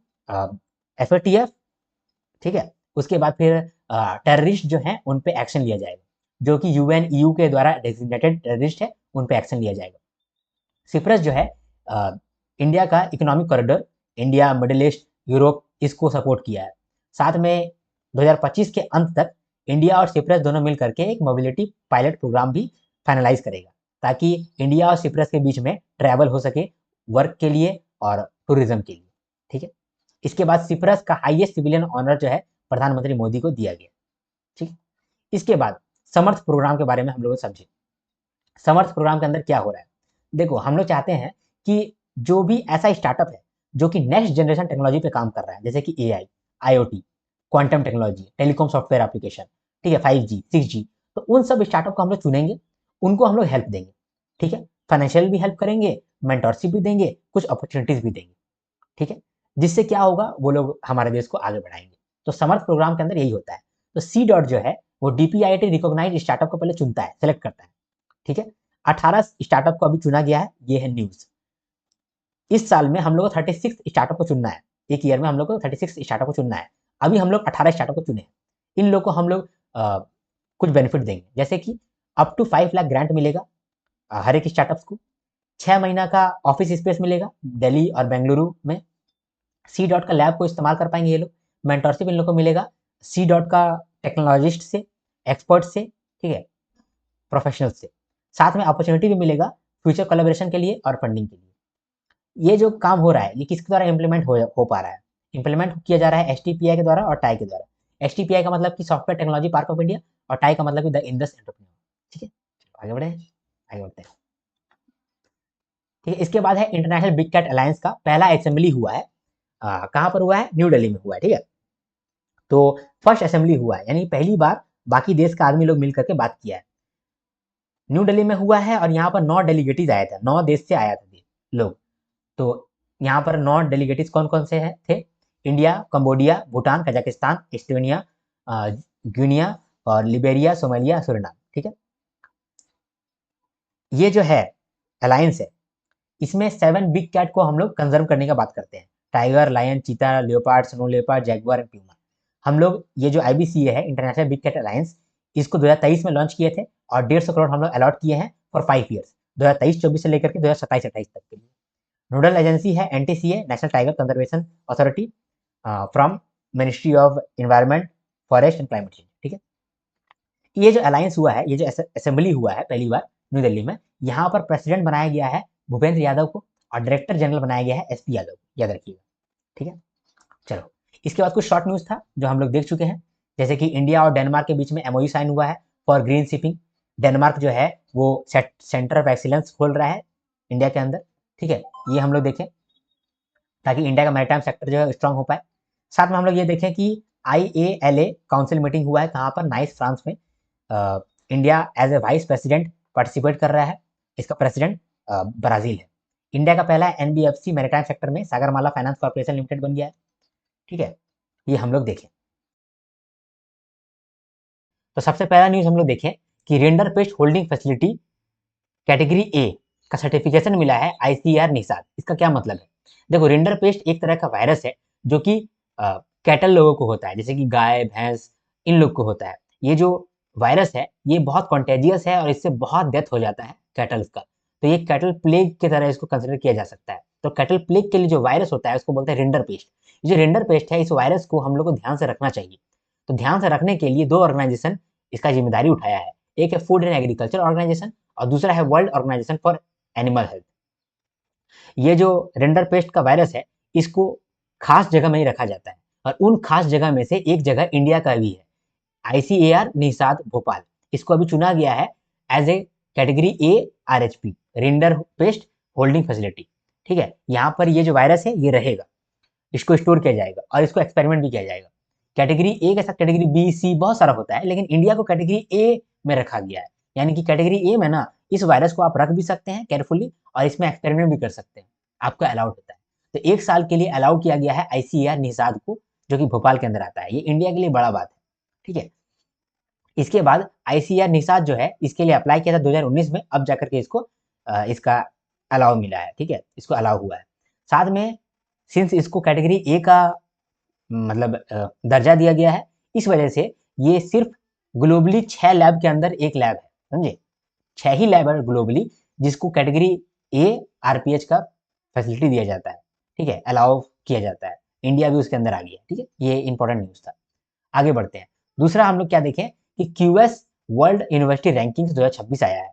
एफएटीएफ। ठीक है, उसके बाद फिर टेररिस्ट जो है उन पे एक्शन लिया जाएगा, जो कि यूएन ईयू के द्वारा डेजिग्नेटेड टेररिस्ट है, उन पे एक्शन लिया जाएगा। सिप्रस जो है इंडिया का economic corridor, India middle east Europe इसको सपोर्ट किया है। साथ में 2025 के अंत तक इंडिया और सिप्रस दोनों मिल करके एक मोबिलिटी पायलट प्रोग्राम भी फाइनलाइज करेगा, ताकि इंडिया और सिप्रस के बीच में ट्रैवल हो सके वर्क के लिए और टूरिज्म के लिए। ठीक है, इसके बाद सिप्रस का हाईएस्ट सिविलियन ऑनर जो है प्रधानमंत्री मोदी को दिया गया। ठीक, इसके बाद समर्थ प्रोग्राम के बारे में हम लोग समझे। समर्थ प्रोग्राम के अंदर क्या हो रहा है, देखो हम लोग चाहते हैं कि जो भी ऐसा स्टार्टअप है जो कि नेक्स्ट जनरेशन टेक्नोलॉजी पे काम कर रहा है, जैसे कि AI, IoT, quantum technology, telecom software application, ठीक है, 5G 6G, तो उन सब स्टार्टअप को हम लोग चुनेंगे, उनको हम लोग हेल्प देंगे। ठीक है, फाइनेंशियल भी हेल्प करेंगे, मेंटरशिप भी देंगे, कुछ अपॉर्चुनिटीज भी देंगे। ठीक है, जिससे क्या होगा, वो लोग हमारे देश को आगे बढ़ाएंगे। तो समर्थ प्रोग्राम के अंदर यही होता है। तो सी डॉट जो है वो डीपीआईटी रिकॉग्नाइज स्टार्टअप को पहले चुनता है, सेलेक्ट करता है। ठीक है, 18 स्टार्टअप को अभी चुना गया है, ये है न्यूज। इस साल में हम लोग को 36 स्टार्टअप को चुनना है, एक ईयर में हम लोग को 36 स्टार्टअप को चुनना है। अभी हम लोग 18 स्टार्टअप को चुने हैं। इन लोग को हम लोग कुछ बेनिफिट देंगे, जैसे कि अप टू 5 लाख ग्रांट मिलेगा हर एक स्टार्टअप्स को। 6 महीना का ऑफिस स्पेस मिलेगा दिल्ली और बेंगलुरु में। सी डॉट का लैब को इस्तेमाल कर पाएंगे ये लोग। मेंटरशिप इन लोग को मिलेगा सी डॉट का टेक्नोलॉजिस्ट से, एक्सपर्ट से, ठीक है, प्रोफेशनल से। साथ में अपॉर्चुनिटी भी मिलेगा फ्यूचर कोलैबोरेशन के लिए और फंडिंग के लिए। ये जो काम हो रहा है ये किसके द्वारा इंप्लीमेंट हो पा रहा है? इंप्लीमेंट किया जा रहा है एसटीपीआई के द्वारा और टाई के द्वारा। एसटीपीआई का मतलब कि software technology park of India, और टाई का मतलब कि द इंडस एंटरप्रेन्योर। ठीक है, आगे बढ़े, आगे बढ़ते हैं। ठीक है, इसके बाद है इंटरनेशनल बिग कैट अलायंस का पहला असेंबली हुआ है। कहाँ पर हुआ है? न्यू दिल्ली में हुआ है। ठीक है, तो फर्स्ट असेंबली हुआ है, यानी पहली बार बाकी देश का आदमी लोग मिलकर के बात किया है। न्यू दिल्ली में हुआ है और यहाँ पर 9 डेलीगेटीज आए थे, 9 देश से आया थे लोग। तो यहाँ पर 9 डेलीगेटीज कौन कौन से थे? India, Cambodia, Bhutan, Kazakhstan, Estonia, Guinea और लिबेरिया, सोमालिया, सुरिनाम। ठीक है, ये जो है अलायंस है, इसमें 7 बिग कैट को हम लोग कंजर्व करने का बात करते हैं। टाइगर, लायन, चीता, leopard, snow leopard, Jaguar and Puma. हम लोग ये जो आईबीसी है, इंटरनेशनल बिग कैट अलायंस, इसको 2023 में लॉन्च किए थे और 150 करोड़ हम लोग अलॉट किए हैं फॉर 5 ईयर्स, 2023-24 से लेकर के 2027-28 तक के लिए। नोडल एजेंसी है NTCA, national tiger conservation authority, from ministry of environment, forest and climate change. ठीक है, ये जो अलायंस हुआ है, ये जो असेंबली हुआ है पहली बार न्यू दिल्ली में, यहाँ पर प्रेसिडेंट बनाया गया है भूपेंद्र यादव को और डायरेक्टर जनरल बनाया गया है एसपी यादव, याद रखिएगा। ठीक है, चलो इसके बाद कुछ शॉर्ट न्यूज था जो हम लोग देख चुके हैं, जैसे कि इंडिया और डेनमार्क के बीच में एमओयू साइन हुआ है फॉर ग्रीन शिपिंग। डेनमार्क जो है वो सेंटर ऑफ एक्सीलेंस खोल रहा है इंडिया के अंदर। ठीक है, ये हम लोग देखें ताकि इंडिया का मैरीटाइम सेक्टर जो है स्ट्रांग हो पाए। साथ में हम लोग ये देखें कि IALA काउंसिल मीटिंग हुआ है कहाँ पर? नाइस, फ्रांस में। India as a vice president participate कर रहा है, इसका प्रेसिडेंट ब्राजील है। इंडिया का पहला NBFC मैरीटाइम सेक्टर में सागरमाला फाइनेंस कॉर्पोरेशन लिमिटेड बन गया है। ठीक है, ये हम लोग देखें। तो सबसे पहला न्यूज हम लोग देखें कि render paste holding facility category A का सर्टिफिकेशन मिला है ICAR निषाद। इसका क्या मतलब है? देखो, रेंडर पेस्ट एक तरह का वायरस है जो कि कैटल लोगों को होता है, जैसे कि गाय, भैंस, इन लोग को होता है। ये जो वायरस है ये बहुत कॉन्टेजियस है और इससे बहुत डेथ हो जाता है कैटल्स का। तो ये कैटल प्लेग की तरह इसको कंसिडर किया जा सकता है। तो कैटल प्लेग के लिए जो वायरस होता है उसको बोलते हैं रेंडर पेस्ट। ये जो रेंडर पेस्ट है, इस वायरस को हम लोग को ध्यान से रखना चाहिए। तो ध्यान से रखने के लिए 2 ऑर्गेनाइजेशन इसका जिम्मेदारी उठाया है। एक है फूड एंड एग्रीकल्चर ऑर्गेनाइजेशन और दूसरा है world organisation for animal health. ये जो रेंडर पेस्ट का वायरस है इसको खास जगह में ही रखा जाता है और उन खास जगह में से एक जगह इंडिया का भी है, ICAR निषाद भोपाल। इसको अभी चुना गया है as a category A RHP, rinderpest holding facility. ठीक है, यहाँ पर ये जो वायरस है ये रहेगा, इसको स्टोर किया जाएगा और इसको एक्सपेरिमेंट भी किया जाएगा। कैटेगरी A के साथ कैटेगरी B, C बहुत सारा होता है, लेकिन इंडिया को कैटेगरी A में रखा गया है। यानी कि कैटेगरी A में ना इस वायरस को आप रख भी सकते हैं केयरफुली और इसमें एक्सपेरिमेंट भी कर सकते हैं, आपका अलाउड होता है। तो 1 साल के लिए अलाउ किया गया है ICAR निषाद को, जो कि भोपाल के अंदर आता है। ये इंडिया के लिए बड़ा बात है। ठीक है, इसके बाद ICAR निषाद जो है इसके लिए अप्लाई किया था 2019 में, अब जाकर के इसको इसका अलाउ मिला है। ठीक है, इसको अलाउ हुआ है। साथ में सिंस इसको कैटेगरी A का मतलब दर्जा दिया गया है, इस वजह से ये सिर्फ ग्लोबली 6 लैब के अंदर एक लैब है, समझे? 6 ही लैब है ग्लोबली जिसको कैटेगरी A RPH का फैसिलिटी दिया जाता है। ठीक है, अलाउ किया जाता है। इंडिया भी उसके अंदर आ गया। ठीक है, ये इंपॉर्टेंट न्यूज था। आगे बढ़ते हैं। दूसरा हम लोग क्या देखें कि QS वर्ल्ड यूनिवर्सिटी रैंकिंग 2026 आया है।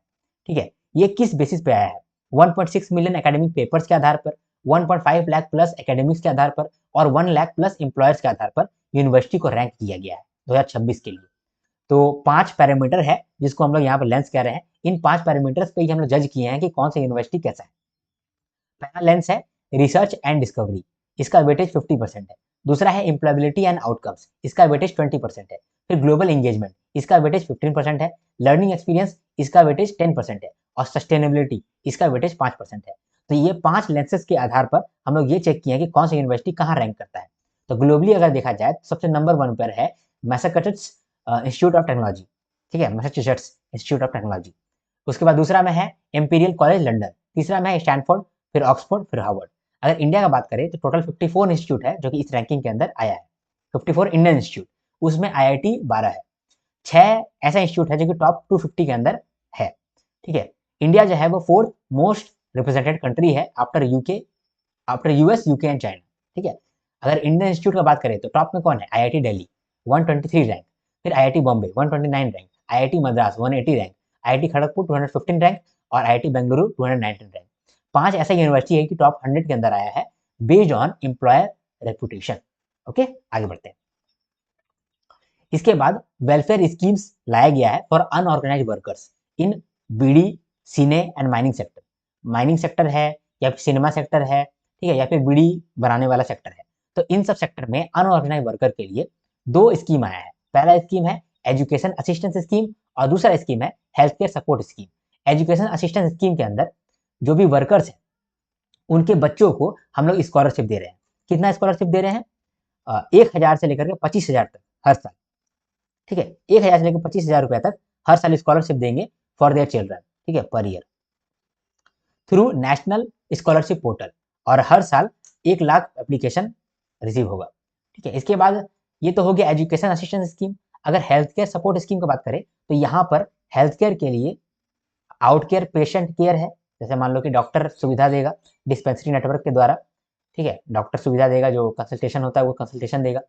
ठीक है, ये किस बेसिस पे आया है? 1.6 मिलियन एकेडमिक पेपर्स के आधार पर, 1.5 लाख प्लस एकेडमिक्स के आधार पर और 1 लाख प्लस एम्प्लॉयर्स के आधार पर यूनिवर्सिटी को रैंक किया गया है 2026 के लिए। तो 5 पैरामीटर है जिसको हम लोग यहाँ पर लेंस कह रहे हैं। इन 5 पैरामीटर्स पे ही हम लोग जज किए हैं कि कौन सा यूनिवर्सिटी कैसा है। पहला लेंस है रिसर्च एंड डिस्कवरी, इसका वेटेज 50% है। दूसरा है एम्प्लॉयबिलिटी एंड आउटकम्स, इसका वेटेज 20% है। फिर ग्लोबल एंगेजमेंट, इसका वेटेज 15% है। लर्निंग एक्सपीरियंस, इसका वेटेज 10% है। और सस्टेनेबिलिटी, इसका वेटेज 5% है। तो ये 5 लेंसेज के आधार पर हम लोग ये चेक किए हैं कि कौन सा यूनिवर्सिटी कहाँ रैंक करता है। तो ग्लोबली अगर देखा जाए तो सबसे नंबर 1 पर है मैसाचुसेट्स इंस्टीट्यूट ऑफ टेक्नोलॉजी। ठीक है, मैसाचुसेट्स इंस्टीट्यूट ऑफ टेक्नोलॉजी। उसके बाद दूसरा में है इंपीरियल कॉलेज लंदन। तीसरा में है स्टैनफोर्ड, फिर ऑक्सफोर्ड, फिर हार्वर्ड। अगर इंडिया का बात करें तो टोटल 54 इंस्टीट्यूट है जो कि इस रैंकिंग के अंदर आया है। 54 इंडियन इंस्टीट्यूट, उसमें IIT 12 है। 6 ऐसा इंस्टीट्यूट है जो कि टॉप 250 के अंदर ठीक है। इंडिया जो है वो 4th मोस्ट रिप्रेजेंटेड कंट्री है after US, UK and China. ठीक है। अगर इंडियन इंस्टीट्यूट का बात करें तो टॉप में कौन है? आईआईटी दिल्ली 123 रैंक, फिर IIT Bombay 129 rank, IIT Madras 180 rank, IIT Kharagpur 215 rank और आईआईटी बेंगलुरु 219 रैंक। 5 ऐसा यूनिवर्सिटी है कि टॉप 100 के अंदर आया है based on employer reputation. Okay, आगे बढ़ते हैं। इसके बाद वेलफेयर स्कीम्स लाया गया है for unorganised workers in beedi, cine and mining sector. Mining sector है या फिर सिनेमा सेक्टर है, ठीक है, या फिर बीड़ी बनाने वाला सेक्टर है। तो इन सब सेक्टर में अनऑर्गेनाइज वर्कर के लिए 2 स्कीम आया है। पहला स्कीम है एजुकेशन असिस्टेंस स्कीम और दूसरा स्कीम है health care support scheme. Education assistance scheme के अंदर जो भी वर्कर्स हैं उनके बच्चों को हम लोग स्कॉलरशिप दे रहे हैं। कितना स्कॉलरशिप दे रहे हैं? 1,000 से लेकर के 25,000 तक हर साल। ठीक है, 1,000 से लेकर 25,000 रुपए तक हर साल स्कॉलरशिप देंगे फॉर देयर चिल्ड्रन। ठीक है, per year through national scholarship portal, और हर साल 1 लाख एप्लीकेशन रिसीव होगा। ठीक है। इसके बाद ये तो हो गया एजुकेशन असिस्टेंस स्कीम। अगर हेल्थ केयर सपोर्ट स्कीम की बात करें तो यहाँ पर हेल्थ केयर के लिए आउट केयर पेशेंट केयर है। जैसे मान लो कि डॉक्टर सुविधा देगा डिस्पेंसरी नेटवर्क के द्वारा। ठीक है, डॉक्टर सुविधा देगा, जो कंसल्टेशन होता है वो कंसल्टेशन देगा।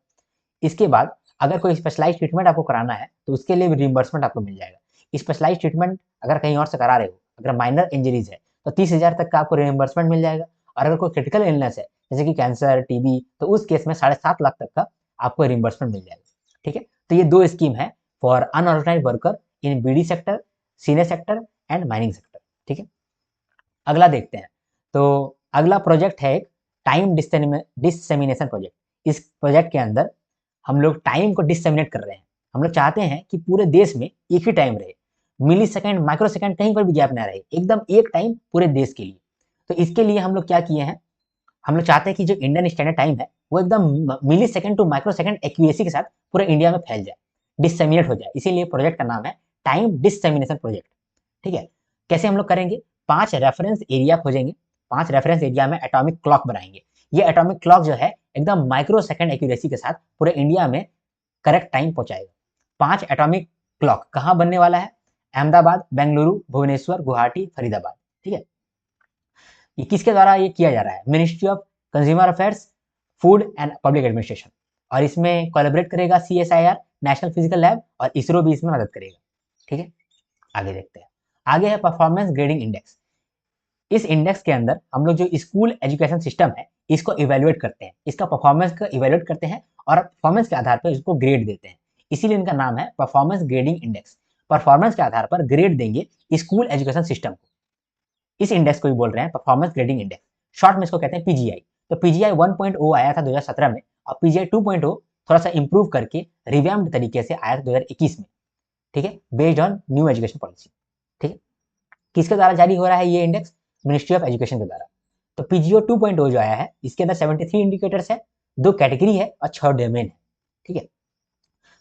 इसके बाद अगर कोई स्पेशलाइज ट्रीटमेंट आपको कराना है तो उसके लिए भी रिइंबर्समेंट आपको मिल जाएगा। स्पेशलाइज ट्रीटमेंट अगर कहीं और से करा रहे हो, अगर माइनर इंजरीज है तो 30,000 तक का आपको रिइंबर्समेंट मिल जाएगा। और अगर कोई क्रिटिकल इलनेस है जैसे कि कैंसर, टीबी, तो उस केस में 7.5 लाख तक का आपको रिइंबर्समेंट मिल जाएगा। ठीक है, तो ये 2 स्कीम है for unorganised worker in beedi sector, cine sector and mining sector. ठीक है, अगला देखते हैं। तो अगला प्रोजेक्ट है एक टाइम डिससेमिनेशन प्रोजेक्ट। इस प्रोजेक्ट के अंदर हम लोग टाइम को डिससेमिनेट कर रहे हैं। हम लोग चाहते हैं कि पूरे देश में एक ही टाइम रहे, मिली सेकेंड, माइक्रो सेकेंड कहीं पर भी गैप ना रहे, एकदम एक टाइम पूरे देश के लिए। तो इसके लिए हम लोग क्या किए हैं, हम लोग चाहते हैं कि जो इंडियन स्टैंडर्ड टाइम है वो एकदम millisecond to microsecond accuracy के साथ पूरे इंडिया में फैल जाए, डिससेमिनेट हो जाए। इसीलिए प्रोजेक्ट का नाम है टाइम डिससेमिनेशन प्रोजेक्ट। ठीक है, कैसे हम लोग करेंगे? 5 रेफरेंस एरिया खोजेंगे, 5 रेफरेंस एरिया में एटॉमिक क्लॉक बनाएंगे। ये एटॉमिक क्लॉक जो है एकदम माइक्रो सेकेंड एक्यूरेसी के साथ पूरे इंडिया में करेक्ट टाइम पहुंचाएगा। 5 एटॉमिक क्लॉक कहाँ बनने वाला है? अहमदाबाद, बेंगलुरु, भुवनेश्वर, गुवाहाटी, फरीदाबाद। ठीक है, ये किसके द्वारा ये किया जा रहा है? Ministry of consumer affairs, food and public administration. और इसमें कोलैबोरेट करेगा सीएसआईआर, नेशनल फिजिकल लैब, और इसरो भी इसमें मदद करेगा। ठीक है, आगे देखते हैं। आगे है परफॉर्मेंस ग्रेडिंग इंडेक्स। इस इंडेक्स के अंदर हम लोग जो स्कूल एजुकेशन सिस्टम है इसको इवेल्युएट करते हैं, इसका परफॉर्मेंस का इवेल्युएट करते हैं और परफॉर्मेंस के आधार पर इसको ग्रेड देते हैं। इसीलिए इनका नाम है परफॉर्मेंस ग्रेडिंग इंडेक्स। परफॉर्मेंस के आधार पर ग्रेड देंगे स्कूल एजुकेशन सिस्टम को। इस इंडेक्स को भी बोल रहे हैं परफॉर्मेंस ग्रेडिंग इंडेक्स। शॉर्ट में इसको कहते हैं पीजीआई। तो पीजीआई 1.0 आया था 2017 में, और पीजीआई 2.0 थोड़ा सा इंप्रूव करके रिवैम्ड तरीके से आया था 2021 में। ठीक है, based on new education policy. ठीक है, किसके द्वारा जारी हो रहा है ये इंडेक्स? मिनिस्ट्री ऑफ एजुकेशन के द्वारा। तो पीजीओ 2.0 जो आया है इसके अंदर 73 इंडिकेटर्स है, 2 कैटेगरी है और 6 डोमेन है। ठीक है,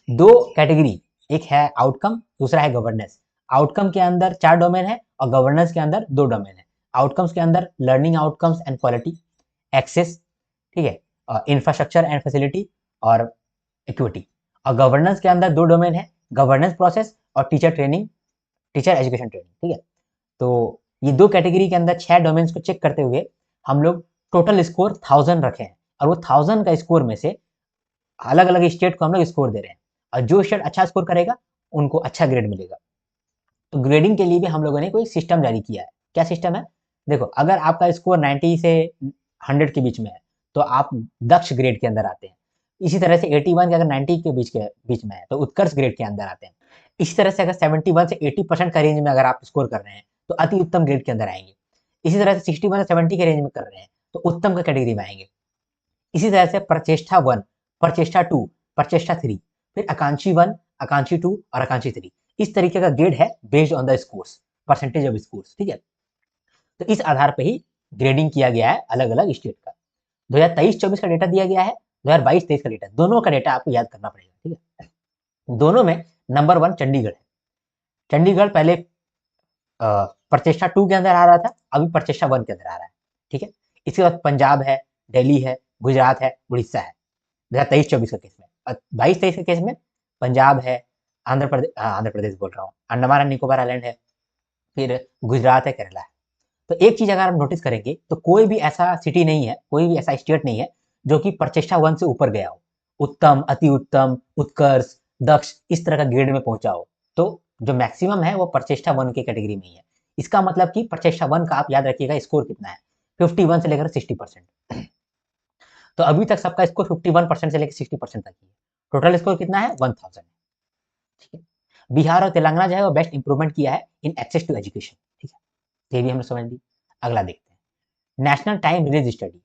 2 कैटेगरी, एक है आउटकम, दूसरा है गवर्नेंस। आउटकम के अंदर 4 डोमेन है और गवर्नेंस के अंदर 2 डोमेन है। आउटकम्स के अंदर learning outcomes and quality, access, ठीक है, इंफ्रास्ट्रक्चर एंड फैसिलिटी और इक्विटी। और गवर्नेंस के अंदर 2 डोमेन है, गवर्नेंस प्रोसेस और teacher training, teacher education training. ठीक है, तो ये 2 कैटेगरी के अंदर 6 डोमेन्स को चेक करते हुए हम लोग टोटल स्कोर 1000 रखे हैं, और वो 1000 का स्कोर में से अलग अलग स्टेट को हम लोग स्कोर दे रहे हैं, और जो स्टेट अच्छा स्कोर करेगा उनको अच्छा ग्रेड मिलेगा। तो ग्रेडिंग के लिए भी हम लोगों ने कोई सिस्टम जारी किया है। क्या सिस्टम है? देखो, अगर आपका स्कोर 90 से 100 के बीच में है तो आप दक्ष ग्रेड के अंदर आते हैं। इसी तरह से 81 के अगर 90 के बीच में है तो उत्कर्ष ग्रेड के अंदर आते हैं। इसी तरह से अगर 71 से 80% का रेंज में अगर आप स्कोर कर रहे हैं तो अति उत्तम ग्रेड के अंदर आएंगे। इसी तरह से 61 से 70 के रेंज में कर रहे हैं तो उत्तम का कैटेगरी में आएंगे। इसी तरह से प्रचेष्टा 1, प्रचेष्टा 2, प्रचेष्टा 3, फिर आकांक्षी 1, आकांक्षी 2 और आकांक्षी 3। इस तरीके का ग्रेड है based on the scores, percentage of scores. ठीक है, तो इस आधार पे ही ग्रेडिंग किया गया है अलग अलग स्टेट का। 2023-24 का डेटा दिया गया है, 2022-23 का डेटा, दोनों का डेटा आपको याद करना पड़ेगा। ठीक है, दोनों में नंबर 1 चंडीगढ़ है। चंडीगढ़ पहले प्रचेष्टा 2 के अंदर आ रहा था, अभी प्रचेष्टा 1 के अंदर आ रहा है। ठीक है, इसके बाद पंजाब है, दिल्ली है, गुजरात है, उड़ीसा है 2023-24 का केस में। और 22-23 के केस में पंजाब है, आंध्र प्रदेश बोल रहा हूँ, अंडमान एंड निकोबार आइलैंड है, फिर गुजरात है, केरला है। तो एक चीज अगर आप नोटिस करेंगे तो कोई भी ऐसा सिटी नहीं है, कोई भी ऐसा स्टेट नहीं है जो कि प्रतिष्ठा 1 से ऊपर गया हो, उत्तम, अति उत्तम, उत्कर्ष, दक्ष इस तरह का ग्रेड में पहुंचा हो। तो जो मैक्सिमम है वो प्रतिष्ठा 1 की कैटेगरी में ही है। इसका मतलब कि प्रतिष्ठा 1 का आप याद रखिएगा स्कोर कितना है, 51 से लेकर 60%। तो अभी तक सबका स्कोर 51% से लेकर 60% तक ही है। टोटल स्कोर कितना है, 1000। ठीक है। बिहार और तेलंगाना जो है वो बेस्ट इंप्रूवमेंट किया है इन एक्सेस टू एजुकेशन। ठीक है, ये भी हमने समझ ली। अगला देखते हैं, नेशनल टाइम रिलीज स्टडी।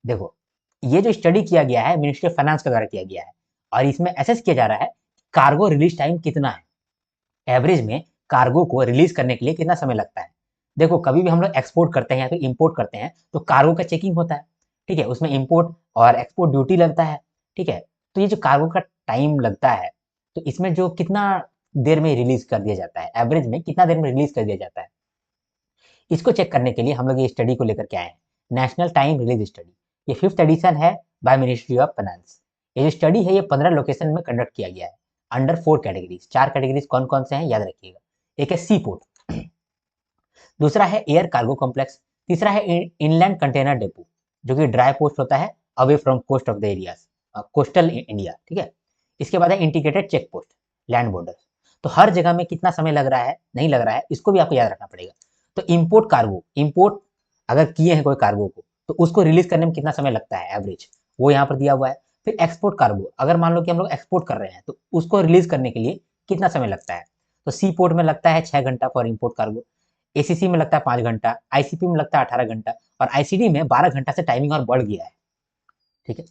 देखो, ये जो स्टडी किया गया है मिनिस्ट्री ऑफ फाइनेंस के द्वारा किया गया है, और इसमें एसेस किया जा रहा है कार्गो रिलीज टाइम कितना है, एवरेज में कार्गो को रिलीज करने के लिए कितना समय लगता है। देखो, कभी भी हम लोग एक्सपोर्ट करते हैं या फिर इंपोर्ट करते हैं तो कार्गो का चेकिंग होता है। ठीक है, उसमें इंपोर्ट और एक्सपोर्ट ड्यूटी लगता है। ठीक है, तो ये जो कार्गो का टाइम लगता है, तो इसमें जो कितना देर में रिलीज कर दिया जाता है, एवरेज में कितना देर में रिलीज कर दिया जाता है, इसको चेक करने के लिए हम लोग ये स्टडी को लेकर के आए हैं, नेशनल टाइम रिलीज स्टडी। ये 5th एडिशन है बाय मिनिस्ट्री ऑफ फाइनेंस। ये जो स्टडी है ये 15 लोकेशन में कंडक्ट किया गया है अंडर 4 कैटेगरीज। 4 कैटेगरीज कौन कौन से हैं याद रखिएगा। एक है सी पोर्ट, दूसरा है एयर कार्गो कॉम्प्लेक्स, तीसरा है इनलैंड कंटेनर डेपो जो कि ड्राई पोस्ट होता है away from coast of the areas, coastal India. ठीक है, इसके बाद है integrated check post, land border. तो हर जगह में कितना समय लग रहा है, नहीं लग रहा है, इसको भी आपको याद रखना पड़ेगा। तो इंपोर्ट कार्गो, इंपोर्ट अगर किए हैं कोई कार्गो को तो उसको रिलीज करने में कितना समय लगता है एवरेज, वो यहाँ पर दिया हुआ है। फिर एक्सपोर्ट कार्गो, अगर मान लो कि हम लोग एक्सपोर्ट कर रहे हैं तो उसको रिलीज करने के लिए कितना समय लगता है। तो सी पोर्ट में लगता है 6 घंटा फॉर इंपोर्ट कार्गो, एसीसी में लगता है 5 घंटा, आईसीपी में लगता है 18 घंटा, और आईसीडी में 12 घंटा से टाइमिंग और बढ़ गया है। ठीक है,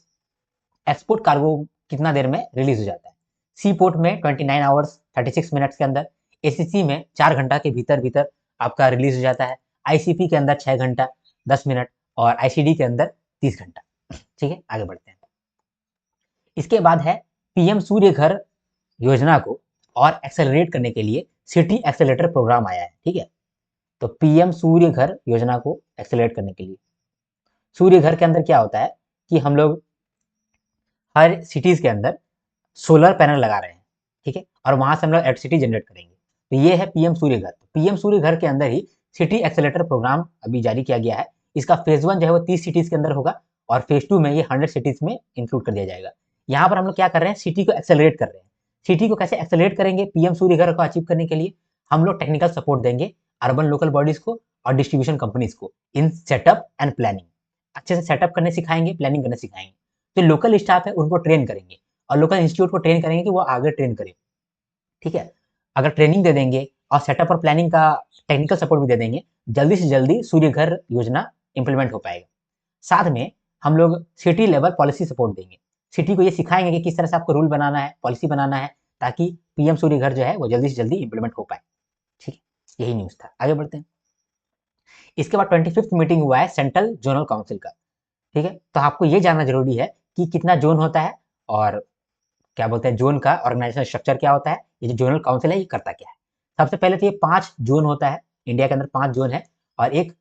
एक्सपोर्ट कार्गो कितना देर में रिलीज हो जाता है, सी पोर्ट में 29 आवर्स 36 मिनट्स के अंदर, एसीसी में 4 घंटा के भीतर भीतर आपका रिलीज हो जाता है, आईसीपी के अंदर 6 घंटा 10 मिनट, और आईसीडी के अंदर 30 घंटा। ठीक है, आगे बढ़ते हैं। इसके बाद है पीएम सूर्य घर योजना को और एक्सेलरेट करने के लिए सिटी एक्सेलेटर प्रोग्राम आया है। ठीक है, तो पीएम सूर्य घर योजना को एक्सेलरेट करने के लिए, सूर्य घर के अंदर क्या होता है कि हम लोग हर सिटीज के अंदर सोलर पैनल लगा रहे हैं। ठीक है, और वहां से हम लोग इलेक्ट्रिसिटी जनरेट करेंगे। तो ये है पीएम सूर्य घर। पीएम सूर्य घर के अंदर ही सिटी एक्सेलेटर प्रोग्राम अभी जारी किया गया है। इसका फेज 1 जो है वो 30 सिटीज के अंदर होगा, और फेज 2 में ये 100 सिटीज में इंक्लूड कर दिया जाएगा। यहाँ पर हम लोग क्या कर रहे हैं, सिटी को एक्सेलरेट कर रहे हैं। सिटी को कैसे एक्सेलरेट करेंगे पीएम सूर्य घर को अचीव करने के लिए, हम लोग टेक्निकल सपोर्ट देंगे अर्बन लोकल बॉडीज को और डिस्ट्रीब्यूशन कंपनीज को इन सेटअप एंड प्लानिंग। अच्छे से सेटअप करने सिखाएंगे, प्लानिंग करने सिखाएंगे। जो लोकल स्टाफ है उनको ट्रेन करेंगे, और लोकल इंस्टीट्यूट को ट्रेन करेंगे कि वो आगे ट्रेन करें। ठीक है, अगर ट्रेनिंग दे देंगे और सेटअप और प्लानिंग का टेक्निकल सपोर्ट भी दे देंगे, जल्दी से जल्दी सूर्य घर योजना इंप्लीमेंट हो पाएगा। साथ में हम लोग सिटी लेवल पॉलिसी सपोर्ट देंगे, सिटी को ये सिखाएंगे कि किस तरह से आपको रूल बनाना है, पॉलिसी बनाना है, ताकि पीएम सूर्य घर जो है वो जल्दी से जल्दी इंप्लीमेंट हो पाए। ठीक है, यही न्यूज था। आगे बढ़ते हैं। इसके बाद 25th मीटिंग हुआ है सेंट्रल जोनल काउंसिल का। ठीक है, तो आपको ये जानना जरूरी है कि कितना जोन होता है और क्या बोलते हैं जोन का ऑर्गेनाइजेशन स्ट्रक्चर क्या होता है, ये जो जोनल काउंसिल है ये करता क्या है। सबसे पहले तो ये 5 जोन होता है, इंडिया के अंदर 5 जोन है और एक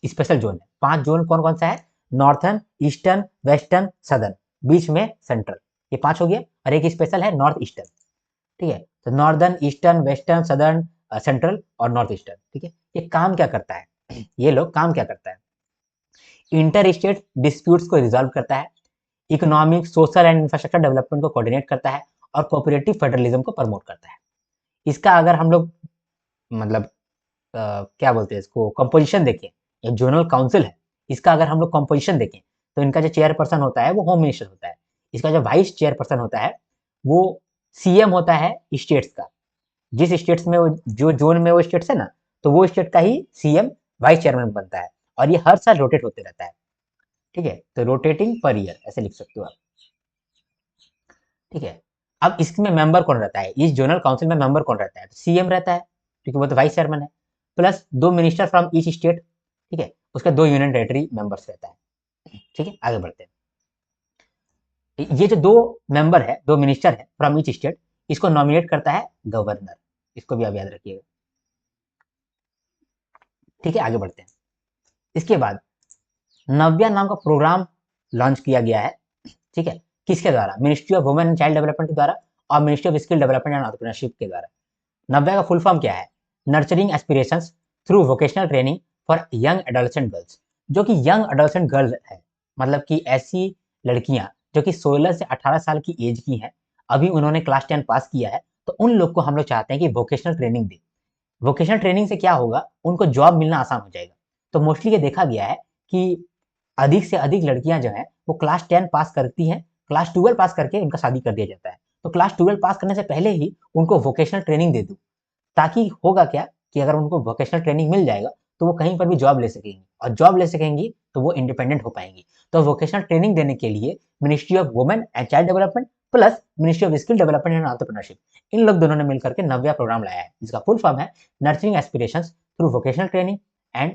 स्पेशल जोन है। 5 जोन कौन कौन सा है, नॉर्थर्न, ईस्टर्न, वेस्टर्न, सदर्न, बीच में सेंट्रल, ये 5 हो गया, और एक स्पेशल है नॉर्थ ईस्टर्न। ठीक है, तो northern, eastern, western, southern, central और नॉर्थ ईस्टर्न। ठीक है, ये काम क्या करता है, ये लोग काम क्या करता है, इंटर स्टेट डिस्प्यूट्स को रिजॉल्व करता है, economic, social and infrastructure development को कोऑर्डिनेट करता है, और कोऑपरेटिव फेडरलिज्म को प्रमोट करता है। इसका अगर हम लोग मतलब क्या बोलते हैं इसको कंपोजिशन देखें, ये जोनल काउंसिल है, इसका अगर हम लोग कंपोजिशन देखें तो इनका जो चेयरपर्सन होता है वो होम मिनिस्टर होता है। इसका जो वाइस चेयरपर्सन होता है वो सीएम होता है स्टेट्स का। जिस स्टेट्स में वो, जो जोन में वो स्टेट्स है ना, तो वो स्टेट का ही सीएम वाइस चेयरमैन बनता है, और ये हर साल रोटेट होते रहता है। ठीक है, तो रोटेटिंग पर ईयर ऐसे लिख सकते हो आप। ठीक है, अब इसमें मेंबर कौन रहता है, इस जोनल काउंसिल में मेंबर कौन रहता है, तो सीएम रहता है क्योंकि वो तो वाइस चेयरमैन है, plus 2 minister from each state. ठीक है, उसके 2 यूनियन टेरिटरी मेंबर्स रहता है। ठीक है, आगे बढ़ते हैं। ये जो 2 मेंबर है, 2 मिनिस्टर है फ्रॉम ईच स्टेट, इसको नॉमिनेट करता है गवर्नर। इसको भी आप याद रखिएगा। ठीक है, आगे बढ़ते हैं। इसके बाद नव्या नाम का प्रोग्राम लॉन्च किया गया है। ठीक है, किसके द्वारा, ministry of women and child development के द्वारा और ministry of skill development and entrepreneurship के द्वारा। नव्या का फुल फॉर्म क्या है, nurturing aspirations through vocational training for young adolescent girls, जो कि यंग एडोलसेंट गर्ल है, मतलब कि ऐसी लड़कियां जो कि 16 से 18 साल की एज की हैं, अभी उन्होंने क्लास 10 पास किया है, तो उन लोग को हम लोग चाहते हैं कि वोकेशनल ट्रेनिंग दें। वोकेशनल ट्रेनिंग से क्या होगा, उनको जॉब मिलना आसान हो जाएगा। तो मोस्टली ये देखा गया है कि अधिक से अधिक लड़कियां जो हैं वो क्लास 10 पास करती हैं, क्लास 12 पास करके उनका शादी कर दिया जाता है। तो क्लास 12 पास करने से पहले ही उनको वोकेशनल ट्रेनिंग दे दो, ताकि होगा क्या कि अगर उनको वोकेशनल ट्रेनिंग मिल जाएगा तो वो कहीं पर भी जॉब ले सकेंगी, और जॉब ले सकेंगी तो वो इंडिपेंडेंट हो पाएंगी। तो वोकेशनल ट्रेनिंग देने के लिए ministry of women and child development plus ministry of skill development and entrepreneurship, इन लोग दोनों ने मिलकर के नव्या प्रोग्राम लाया है, जिसका फुल फॉर्म है nurturing aspirations through vocational training and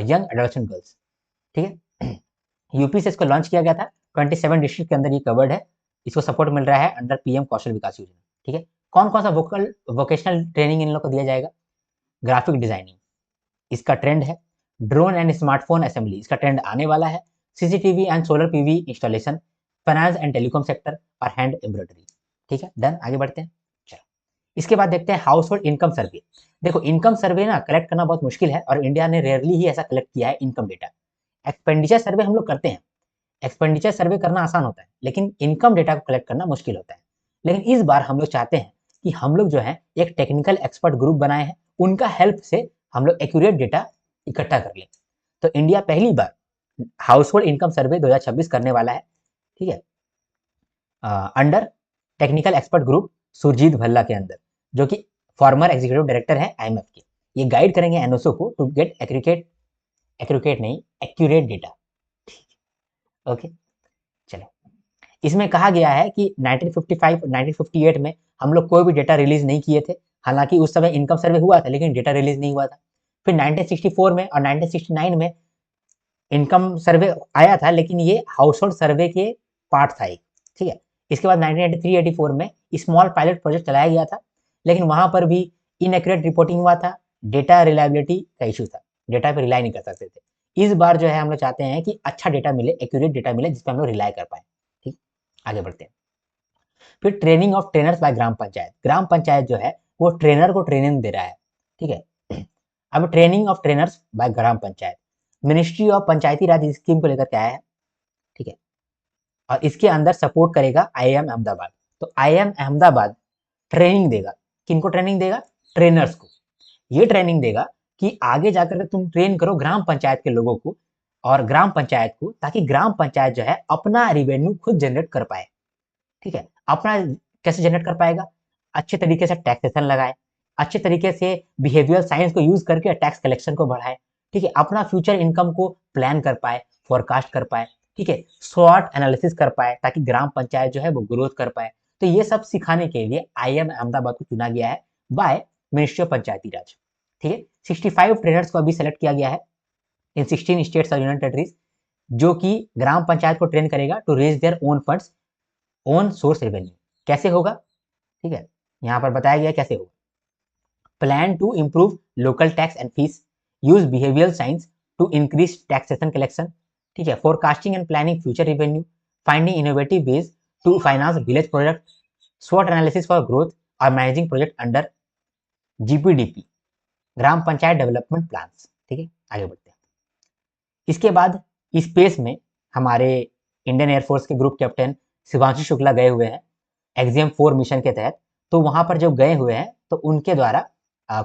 young adolescent girls. ठीक है, यूपी से इसको लॉन्च किया गया था, 27 डिस्ट्रिक्ट के अंदर ये कवर्ड है। इसको सपोर्ट मिल रहा है अंडर पीएम कौशल विकास योजना। ठीक है, कौन कौन सा वोकेशनल ट्रेनिंग इन लोग को दिया जाएगा? ग्राफिक डिजाइनिंग, इसका ट्रेंड है। ड्रोन एंड स्मार्टफोन असेंबली, इसका ट्रेंड आने वाला है। CCTV and solar PV installation, finance and telecom sector और हैंड एम्ब्रॉयडरी। ठीक है, डन, आगे बढ़ते हैं। चलो, इसके बाद देखते हैं हाउस होल्ड इनकम सर्वे। देखो, इनकम सर्वे ना कलेक्ट करना बहुत मुश्किल है, और इंडिया ने रेयरली ही ऐसा कलेक्ट किया है इनकम डेटा। एक्सपेंडिचर सर्वे हम लोग करते हैं, एक्सपेंडिचर सर्वे करना आसान होता है, लेकिन इनकम डेटा को कलेक्ट करना मुश्किल होता है। लेकिन इस बार हम लोग चाहते हैं कि हम लोग जो है एक टेक्निकल एक्सपर्ट ग्रुप बनाए हैं, उनका हेल्प से हम लोग एक्यूरेट डेटा इकट्ठा कर लें। तो इंडिया पहली बार हाउस होल्ड इनकम सर्वे 2026 करने वाला है। ठीक है, under technical expert group Surjit Bhalla के अंदर, जो कि फॉर्मर एग्जीक्यूटिव डायरेक्टर है आईएमएफ के। ये गाइड करेंगे एनओसो को टू गेट एक्यूरेट नहीं, एक्यूरेट डेटा। ओके, चलो, इसमें कहा गया है कि 1955 1958 में हम लोग कोई भी डेटा रिलीज नहीं किए थे। हालांकि उस समय इनकम सर्वे हुआ था, लेकिन डेटा रिलीज नहीं हुआ था। फिर 1964 में और 1969 में इनकम सर्वे आया था, लेकिन ये हाउस होल्ड सर्वे के पार्ट था एक। ठीक है, इसके बाद 1983-84 में स्मॉल पायलट प्रोजेक्ट चलाया गया था, लेकिन वहां पर भी इनएक्यूरेट रिपोर्टिंग हुआ था, डेटा रिलायबिलिटी का इशू था, डेटा पे रिलाई नहीं कर सकते थे। इस बार जो है हम लोग चाहते हैं कि अच्छा डेटा मिले, एक्यूरेट डेटा मिले, जिसपे हम लोग रिलाई कर पाए। ठीक, आगे बढ़ते हैं। फिर training of trainers by gram panchayat. ग्राम पंचायत जो है वो ट्रेनर को ट्रेनिंग दे रहा है। ठीक है, अब training of trainers by gram panchayat, ministry of Panchayati Raj इस स्कीम को लेकर के आया है। ठीक है, और इसके अंदर सपोर्ट करेगा आईआईएम अहमदाबाद। तो आईआईएम अहमदाबाद ट्रेनिंग देगा, किनको ट्रेनिंग देगा? ट्रेनर्स को। ये ट्रेनिंग देगा कि आगे जाकर तुम ट्रेन करो ग्राम पंचायत के लोगों को और ग्राम पंचायत को, ताकि ग्राम पंचायत जो है अपना रिवेन्यू खुद जनरेट कर पाए। ठीक है, अपना कैसे जनरेट कर पाएगा? अच्छे तरीके से टैक्सेशन लगाए, अच्छे तरीके से बिहेवियर साइंस को यूज करके टैक्स कलेक्शन को बढ़ाए। ठीक है, अपना फ्यूचर इनकम को प्लान कर पाए, फोरकास्ट कर पाए। ठीक है, स्वॉट एनालिसिस कर पाए, ताकि ग्राम पंचायत जो है वो ग्रोथ कर पाए। तो ये सब सिखाने के लिए आईएम अहमदाबाद को चुना गया है बाय मिनिस्ट्री ऑफ पंचायती राज। ठीक है, 65 ट्रेनर्स को अभी सेलेक्ट किया गया है इन 16 स्टेट्स और यूनियन टेरिटरीज, जो कि ग्राम पंचायत को ट्रेन करेगा to raise their own funds, own source revenue. कैसे होगा? ठीक है, यहाँ पर बताया गया कैसे होगा। Plan to improve local tax and fees, use behavioural science to increase taxation collection. ठीक है, forecasting and planning future revenue, finding innovative ways to finance village project, स्वॉट एनालिसिस फॉर ग्रोथ और managing project under GPDP, gram panchayat development plan. ठीक है, आगे बढ़ते हैं। इसके बाद स्पेस में हमारे इंडियन एयरफोर्स के ग्रुप कैप्टन शिवांशु शुक्ला गए हुए हैं एक्सियम 4 मिशन के तहत। तो वहां पर जब गए हुए हैं तो उनके द्वारा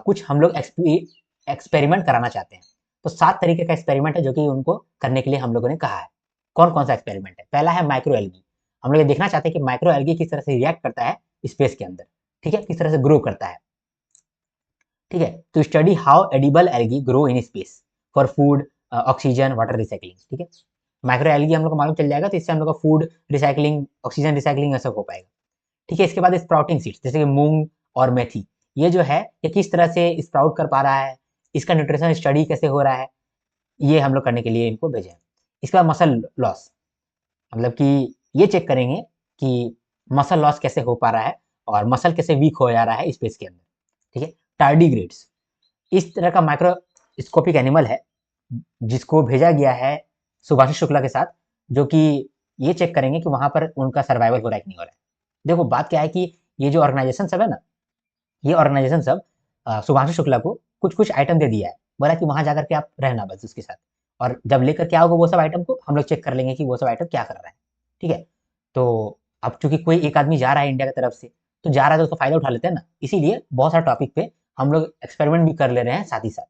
कुछ हम लोग एक्सपेरिमेंट कराना चाहते हैं। तो 7 तरीके का एक्सपेरिमेंट है जो कि उनको करने के लिए हम लोगों ने कहा है। कौन कौन सा एक्सपेरिमेंट है? पहला है माइक्रो एल्गी। हम लोग ये देखना चाहते हैं कि माइक्रो एल्गी किस तरह से रिएक्ट करता है स्पेस के अंदर। ठीक है, किस तरह से ग्रो करता है। ठीक है, तो study how edible algae grow in space for food, oxygen, water recycling. ठीक है, माइक्रो एल्गी हम लोग को मालूम चल जाएगा, तो इससे हम लोग का फूड रिसाइकलिंग, ऑक्सीजन रिसाइकलिंग ऐसा हो पाएगा। ठीक है, इसके बाद स्प्राउटिंग सीड्स जैसे कि मूंग और मेथी, ये जो है ये किस तरह से स्प्राउट कर पा रहा है, इसका न्यूट्रिशन स्टडी कैसे हो रहा है, ये हम लोग करने के लिए इनको भेजे हैं। इसके बाद मसल लॉस, मतलब कि ये चेक करेंगे कि मसल लॉस कैसे हो पा रहा है और मसल कैसे वीक हो जा रहा है स्पेस के अंदर। ठीक है, टार्डीग्रेड्स इस तरह का माइक्रोस्कोपिक एनिमल है जिसको भेजा गया है सुभाष शुक्ला के साथ, जो कि ये चेक करेंगे कि वहां पर उनका सर्वाइवल हो रहा है कि नहीं हो रहा है। देखो, बात क्या है कि ये जो ऑर्गेनाइजेशन सब है ना, ये ऑर्गेनाइजेशन सब सुभाष शुक्ला को कुछ कुछ आइटम दे दिया है बोला कि वहां जाकर के आप रहना बस उसके साथ, और जब लेकर के आओगे वो सब आइटम को, हम लोग चेक कर लेंगे कि वो सब आइटम क्या कर रहा है। ठीक है, तो अब चूंकि कोई एक आदमी जा रहा है इंडिया की तरफ से, तो जा रहा है तो उसका फायदा उठा लेते हैं ना, इसीलिए बहुत सारे टॉपिक पे हम लोग एक्सपेरिमेंट भी कर ले रहे हैं साथ ही साथ।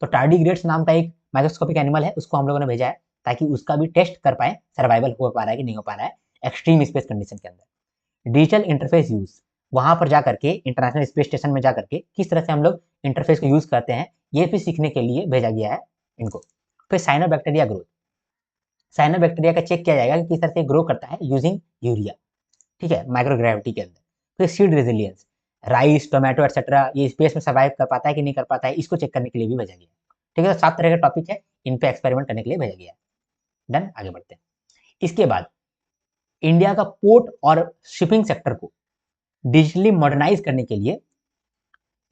तो टार्डीग्रेड्स नाम का एक माइक्रोस्कोपिक एनिमल है, उसको हम लोगों ने भेजा है ताकि उसका भी टेस्ट कर पाए, सर्वाइवल हो पा रहा है कि नहीं हो पा रहा है एक्सट्रीम स्पेस कंडीशन के अंदर। डिजिटल इंटरफेस यूज, वहां पर जाकर के इंटरनेशनल स्पेस स्टेशन में जाकर के किस तरह से हम लोग इंटरफेस को यूज करते हैं, ये भी सीखने के लिए भेजा गया है इनको। फिर साइनोबैक्टीरिया ग्रोथ, साइनोबैक्टीरिया का चेक किया जाएगा कि किस तरह से ग्रो करता है यूजिंग यूरिया, ठीक है, माइक्रोग्रेविटी के अंदर। फिर seed resilience, rice, tomato etcetera, ये स्पेस में सर्वाइव कर पाता है कि नहीं कर पाता है, इसको चेक करने के लिए भी भेजा गया। ठीक है, तो 7 तरह के टॉपिक है, इन पे एक्सपेरिमेंट करने के लिए भेजा गया। डन, आगे बढ़ते हैं। इसके बाद इंडिया का पोर्ट और शिपिंग सेक्टर को डिजिटली मॉडर्नाइज करने के लिए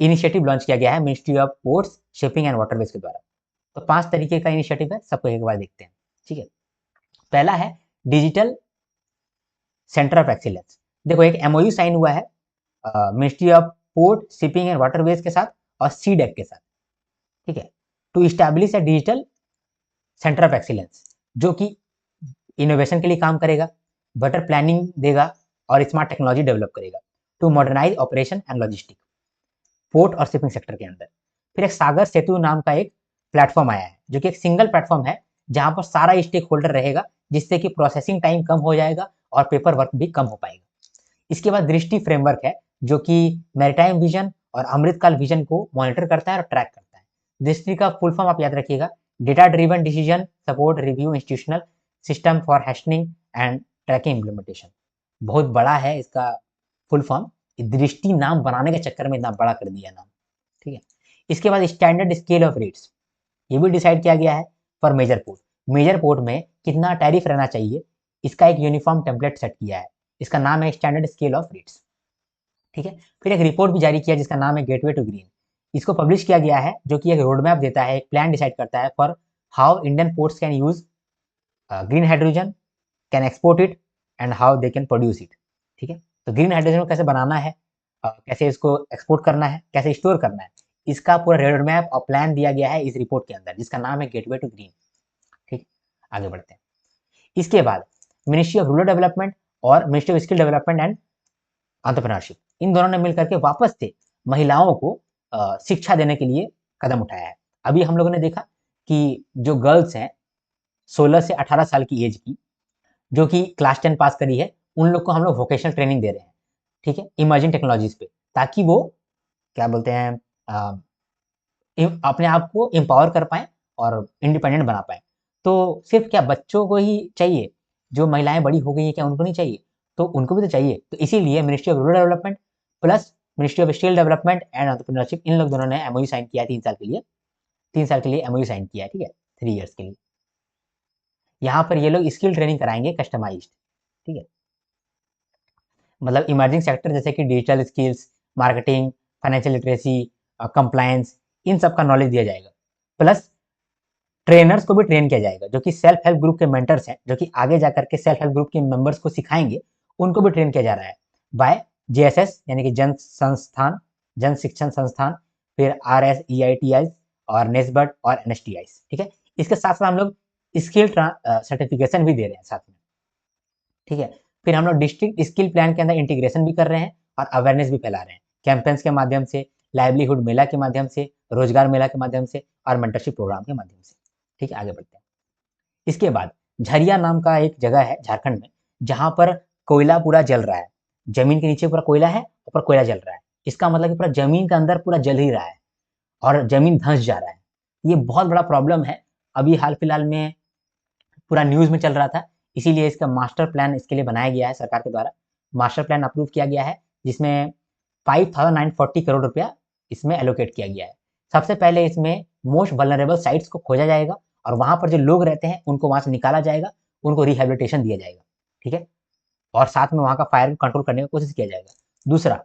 इनिशिएटिव लॉन्च किया गया है ministry of ports, shipping and waterways के द्वारा। तो 5 तरीके का इनिशिएटिव है, सबको एक बार देखते हैं। ठीक है, पहला है डिजिटल सेंटर ऑफ एक्सीलेंस। देखो एक एमओयू साइन हुआ है ministry of port, shipping and waterways के साथ और सीडेक के साथ। ठीक है, to establish a digital centre of excellence, जो कि इनोवेशन के लिए काम करेगा, बेटर प्लानिंग देगा और स्मार्ट टेक्नोलॉजी डेवलप करेगा, to modernise operation and logistic port और शिपिंग सेक्टर के अंदर। फिर एक सागर सेतु नाम का एक प्लेटफॉर्म आया है, जो कि एक सिंगल प्लेटफॉर्म है जहां पर सारा स्टेक होल्डर रहेगा, जिससे कि प्रोसेसिंग टाइम कम हो जाएगा और पेपर वर्क भी कम हो पाएगा। इसके बाद दृष्टि फ्रेमवर्क है, जो कि मैरीटाइम विजन और अमृतकाल विजन को मॉनिटर करता है और ट्रैक करता है। दृष्टि का फुल फॉर्म आप याद रखिएगा, data driven decision support review institutional system for hashing and tracking implementation. बहुत बड़ा है इसका फुल फॉर्म, दृष्टि नाम बनाने के चक्कर में इतना बड़ा कर दिया नाम। ठीक है, इसके बाद स्टैंडर्ड स्केल ऑफ रेट्स, ये भी डिसाइड किया गया है for major port. Major port में कितना टैरिफ रहना चाहिए, इसका एक यूनिफॉर्म टेम्पलेट सेट किया है, इसका नाम है स्टैंडर्ड स्केल ऑफ रेट्स। ठीक है, फिर एक रिपोर्ट भी जारी किया जिसका नाम है गेटवे टू ग्रीन, इसको पब्लिश किया गया है, जो कि एक रोड मैप देता है, एक प्लान डिसाइड करता है for how Indian ports can use green hydrogen, can export it and how they can produce it. ठीक है, तो ग्रीन हाइड्रोजन को कैसे बनाना है, कैसे इसको एक्सपोर्ट करना है, कैसे स्टोर करना है, इसका पूरा रोड मैप और प्लान दिया गया है इस रिपोर्ट के अंदर, जिसका नाम है गेटवे टू ग्रीन। ठीक, आगे बढ़ते हैं। इसके बाद मिनिस्ट्री ऑफ रूरल डेवलपमेंट और ministry of skill development and entrepreneurship, इन दोनों ने मिलकर के वापस से महिलाओं को शिक्षा देने के लिए कदम उठाया है। अभी हम लोगों ने देखा कि जो गर्ल्स हैं 16 से 18 साल की एज की, जो कि क्लास 10 पास करी है, उन लोग को हम लोग वोकेशनल ट्रेनिंग दे रहे हैं। ठीक है, इमर्जिंग टेक्नोलॉजीज पे, ताकि वो क्या बोलते हैं अपने आप को एम्पावर कर पाएँ और इंडिपेंडेंट बना पाएँ। तो सिर्फ़ क्या बच्चों को ही चाहिए? जो महिलाएँ बड़ी हो गई हैं, क्या उनको नहीं चाहिए? तो उनको भी तो चाहिए। तो इसीलिए ministry of rural development plus ministry of skill development and entrepreneurship, इन लोग दोनों ने एमओयू साइन किया है 3 साल के लिए। 3 साल के लिए एमओयू साइन किया है, ठीक है? 3 इयर्स के लिए। यहाँ पर ये लोग स्किल ट्रेनिंग कराएँगे कस्टमाइज़्ड, ठीक है? मतलब इमर्जिंग सेक्टर जैसे कि digital skills, marketing, financial literacy, compliance, इन सब का नॉलेज दिया जाएगा। प्लस ट्रेनर्स को भी ट्रेन किया जाएगा, जो कि सेल्फ हेल्प ग्रुप के मेंटर्स हैं, जो कि आगे जाकर के सेल्फ हेल्प ग्रुप के मेंबर्स को सिखाएंगे, उनको भी ट्रेन किया जा रहा है बाय जेएसएस, यानी कि जन संस्थान, जन शिक्षण संस्थान, फिर RSEITI और नेस्बट और NSTI। ठीक है, इसके साथ साथ हम लोग स्किल सर्टिफिकेशन भी दे रहे हैं साथ में। ठीक है, फिर हम लोग डिस्ट्रिक्ट स्किल प्लान के अंदर इंटीग्रेशन भी कर रहे हैं और अवेयरनेस भी फैला रहे हैं, कैंपेन्स के माध्यम से, लाइवलीहुड मेला के माध्यम से, रोजगार मेला के माध्यम से और मेंटरशिप प्रोग्राम के माध्यम से। ठीक है, आगे बढ़ते हैं। इसके बाद झरिया नाम का एक जगह है झारखंड में, जहां पर कोयला पूरा जल रहा है, जमीन के नीचे पूरा कोयला है, ऊपर कोयला जल रहा है। इसका मतलब कि पूरा जमीन के अंदर पूरा जल ही रहा है और जमीन धंस जा रहा है। ये बहुत बड़ा प्रॉब्लम है, अभी हाल फिलहाल में पूरा न्यूज में चल रहा था, इसीलिए इसका मास्टर प्लान इसके लिए बनाया गया है सरकार के द्वारा। मास्टर प्लान अप्रूव किया गया है, जिसमें 5940 करोड़ रुपया इसमें एलोकेट किया गया है। सबसे पहले इसमें मोस्ट वल्नरेबल साइट्स को खोजा जाएगा और वहां पर जो लोग रहते हैं उनको वहां से निकाला जाएगा, उनको रिहेबिलिटेशन दिया जाएगा। ठीक है, और साथ में वहां का फायर कंट्रोल करने की कोशिश किया जाएगा। दूसरा,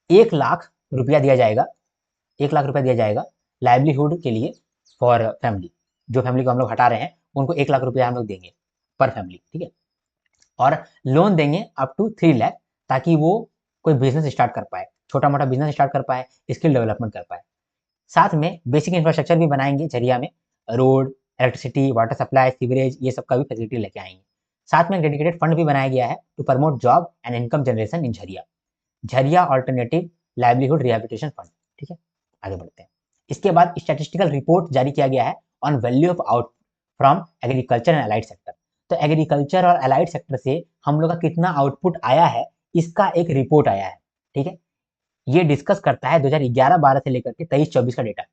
1 लाख रुपया दिया जाएगा, 1 लाख रुपया दिया जाएगा लाइवलीहुड के लिए फॉर फैमिली। जो फैमिली को हम लोग हटा रहे हैं उनको 1 लाख रुपया हम लोग देंगे पर फैमिली। ठीक है, और लोन देंगे अप टू 3 लाख, ताकि वो कोई बिजनेस स्टार्ट कर पाए, छोटा मोटा बिजनेस स्टार्ट कर पाए, स्किल डेवलपमेंट कर पाए। साथ में बेसिक इंफ्रास्ट्रक्चर भी बनाएंगे झरिया में, road, electricity, water supply, sewerage, ये सब का भी फैसिलिटी लेके आएंगे। साथ में डेडिकेटेड फंड भी बनाया गया है to promote job and income generation in Jharia, Jharia alternative livelihood rehabilitation fund. ठीक है, आगे बढ़ते हैं। इसके बाद स्टैटिस्टिकल रिपोर्ट जारी किया गया है on value of out from agriculture and allied sector. तो एग्रीकल्चर और अलाइड सेक्टर से हम लोग का कितना आउटपुट आया है, इसका एक रिपोर्ट आया है। ठीक है, ये डिस्कस करता है 2011-12 से लेकर के 23-24 का डेटा।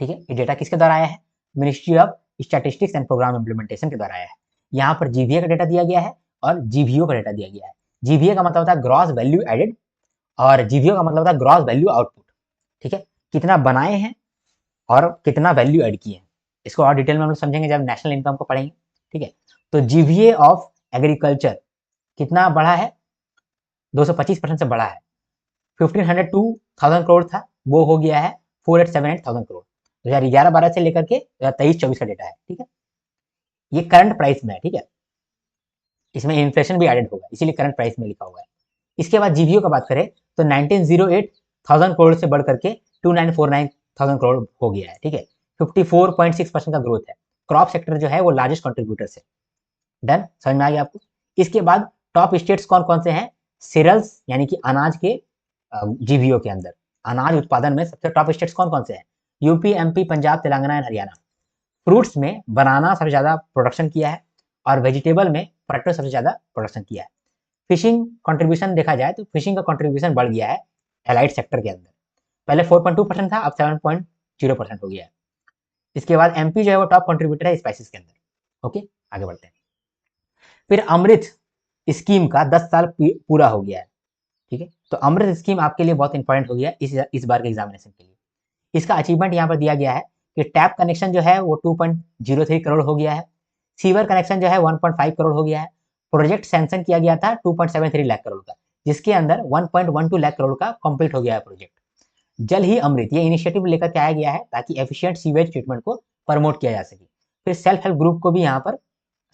ठीक है, ये डेटा किसके द्वारा आया है? Ministry of statistics and programme implementation के द्वारा आया है। यहाँ पर जीवीए का डेटा दिया गया है और जीवीओ का डेटा दिया गया है। जीवीए का मतलब होता है ग्रॉस वैल्यू एडेड और जीवीओ का मतलब होता है ग्रॉस वैल्यू आउटपुट। ठीक है, कितना बनाए हैं और कितना वैल्यू ऐड किए हैं, इसको और डिटेल में हम लोग समझेंगे जब नेशनल इनकम को पढ़ेंगे। ठीक है, तो जीवीए ऑफ एग्रीकल्चर कितना बढ़ा है? 225% से बढ़ा है। 1502,000 करोड़ था, वो हो गया है 4878,000 करोड़। 2011-12 से लेकर के 2023-24 का डेटा है। ठीक है, ये करंट प्राइस में है। ठीक है, इसमें इन्फ्लेशन भी एडेड होगा, इसीलिए करंट प्राइस में लिखा हुआ है। इसके बाद जीवीओ का बात करें तो 1908,000 करोड़ से बढ़ करके 2949,000 करोड़ हो गया है। ठीक है, 54.6% का ग्रोथ है। क्रॉप सेक्टर जो है वो लार्जेस्ट कंट्रीब्यूटर है। डन, समझ में आ गया आपको? इसके बाद टॉप स्टेट्स कौन कौन से हैं? सीरियल्स यानी कि अनाज के जीवीओ के अंदर अनाज उत्पादन में सबसे टॉप स्टेट्स कौन कौन से हैं? UP, MP, Punjab, Telangana and Haryana. Fruits में बनाना सबसे ज्यादा प्रोडक्शन किया है और वेजिटेबल में पोटैटो सबसे ज्यादा प्रोडक्शन किया है। फिशिंग कंट्रीब्यूशन देखा जाए तो फिशिंग का कंट्रीब्यूशन बढ़ गया है एलाइड सेक्टर के अंदर। पहले 4.2% था, अब 7.0% हो गया है। इसके बाद एमपी जो है वो टॉप कंट्रीब्यूटर है स्पाइसेस के अंदर। ओके, आगे बढ़ते हैं। फिर अमृत स्कीम का 10 साल पूरा हो गया है। ठीक है, तो अमृत स्कीम आपके लिए बहुत इंपॉर्टेंट हो गया इस बार के एग्जामिनेशन के लिए। इसका अचीवमेंट यहाँ पर दिया गया है कि टैप कनेक्शन जो है वो 2.03 करोड़ हो गया है। सीवर कनेक्शन जो है 1.5 करोड़ हो गया है। प्रोजेक्ट सैंक्शन किया गया था 2.73 लाख करोड़ का, जिसके अंदर 1.12 लाख करोड़ का कंप्लीट हो गया है प्रोजेक्ट। जल ही अमृत ये इनिशिएटिव लेकर के आया गया है ताकि एफिशिएंट सीवेज ट्रीटमेंट को प्रमोट किया जा सके। फिर सेल्फ हेल्प ग्रुप को भी यहाँ पर,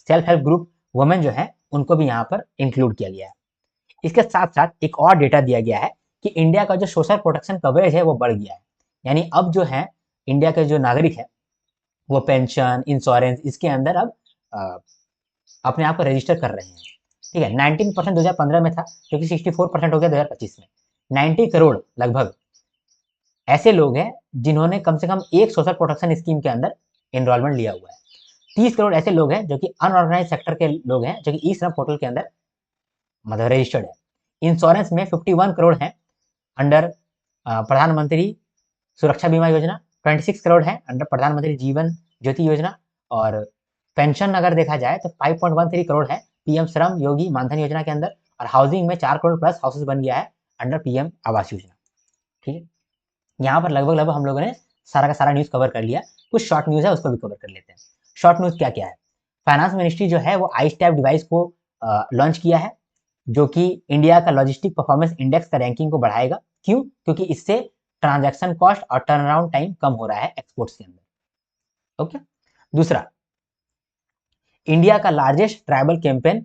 सेल्फ हेल्प ग्रुप वुमेन जो है उनको भी यहाँ पर इंक्लूड किया गया है। इसके साथ साथ एक और डेटा दिया गया है कि इंडिया का जो सोशल प्रोटेक्शन कवरेज है वो बढ़ गया है। यानी अब जो है इंडिया के जो नागरिक है वो पेंशन, इंश्योरेंस इसके अंदर अब अपने आप को रजिस्टर कर रहे हैं। ठीक है, 19% 2015 में था जो कि 64% हो गया 2025 में। 90 करोड़ लगभग ऐसे लोग हैं जिन्होंने कम से कम एक सोशल प्रोटेक्शन स्कीम के अंदर एनरोलमेंट लिया हुआ है। 30 करोड़ ऐसे लोग हैं जो कि अनऑर्गेनाइज सेक्टर के लोग हैं जो कि ई श्रम पोर्टल के अंदर मतलब रजिस्टर्ड है। इंश्योरेंस में 51 करोड़ है अंडर प्रधानमंत्री सुरक्षा बीमा योजना, 26 करोड़ है अंडर प्रधानमंत्री जीवन ज्योति योजना, और पेंशन अगर देखा जाए तो 5.13 करोड़ है पीएम श्रम योगी मानधन योजना के अंदर, और हाउसिंग में 4 करोड़ प्लस हाउसेस बन गया है अंडर पीएम आवास योजना। ठीक है, यहाँ पर लगभग हम लोगों ने सारा का सारा न्यूज कवर कर लिया। कुछ शॉर्ट न्यूज है उसको भी कवर कर लेते हैं। शॉर्ट न्यूज क्या क्या है? फाइनेंस मिनिस्ट्री जो है वो आइस टैब डिवाइस को लॉन्च किया है जो कि इंडिया का लॉजिस्टिक परफॉर्मेंस इंडेक्स का रैंकिंग को बढ़ाएगा। क्यों? क्योंकि इससे ट्रांजैक्शन कॉस्ट और टर्न अराउंड टाइम कम हो रहा है एक्सपोर्ट्स के अंदर। ओके, दूसरा, इंडिया का लार्जेस्ट ट्राइबल कैंपेन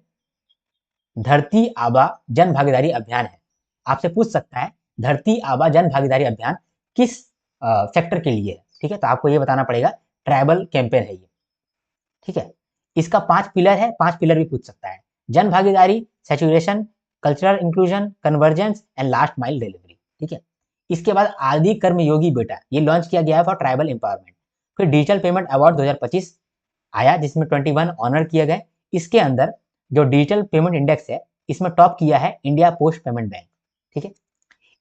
धरती आबा जन भागीदारी अभियान है। आपसे पूछ सकता है धरती आबा जन भागीदारी अभियान किस सेक्टर के लिए है? ठीक है, तो आपको ये बताना पड़ेगा ट्राइबल कैंपेन है ये। ठीक है, इसका 5 पिलर है, 5 पिलर भी पूछ सकता है। जन भागीदारी, saturation, cultural inclusion, convergence and last mile delivery. ठीक है, इसके बाद आदि कर्म योगी बेटा ये लॉन्च किया गया है फॉर ट्राइबल एम्पावरमेंट। फिर डिजिटल पेमेंट अवार्ड 2025 आया जिसमें 21 ऑनर किए गए। इसके अंदर जो डिजिटल पेमेंट इंडेक्स है इसमें टॉप किया है इंडिया पोस्ट पेमेंट बैंक। ठीक है,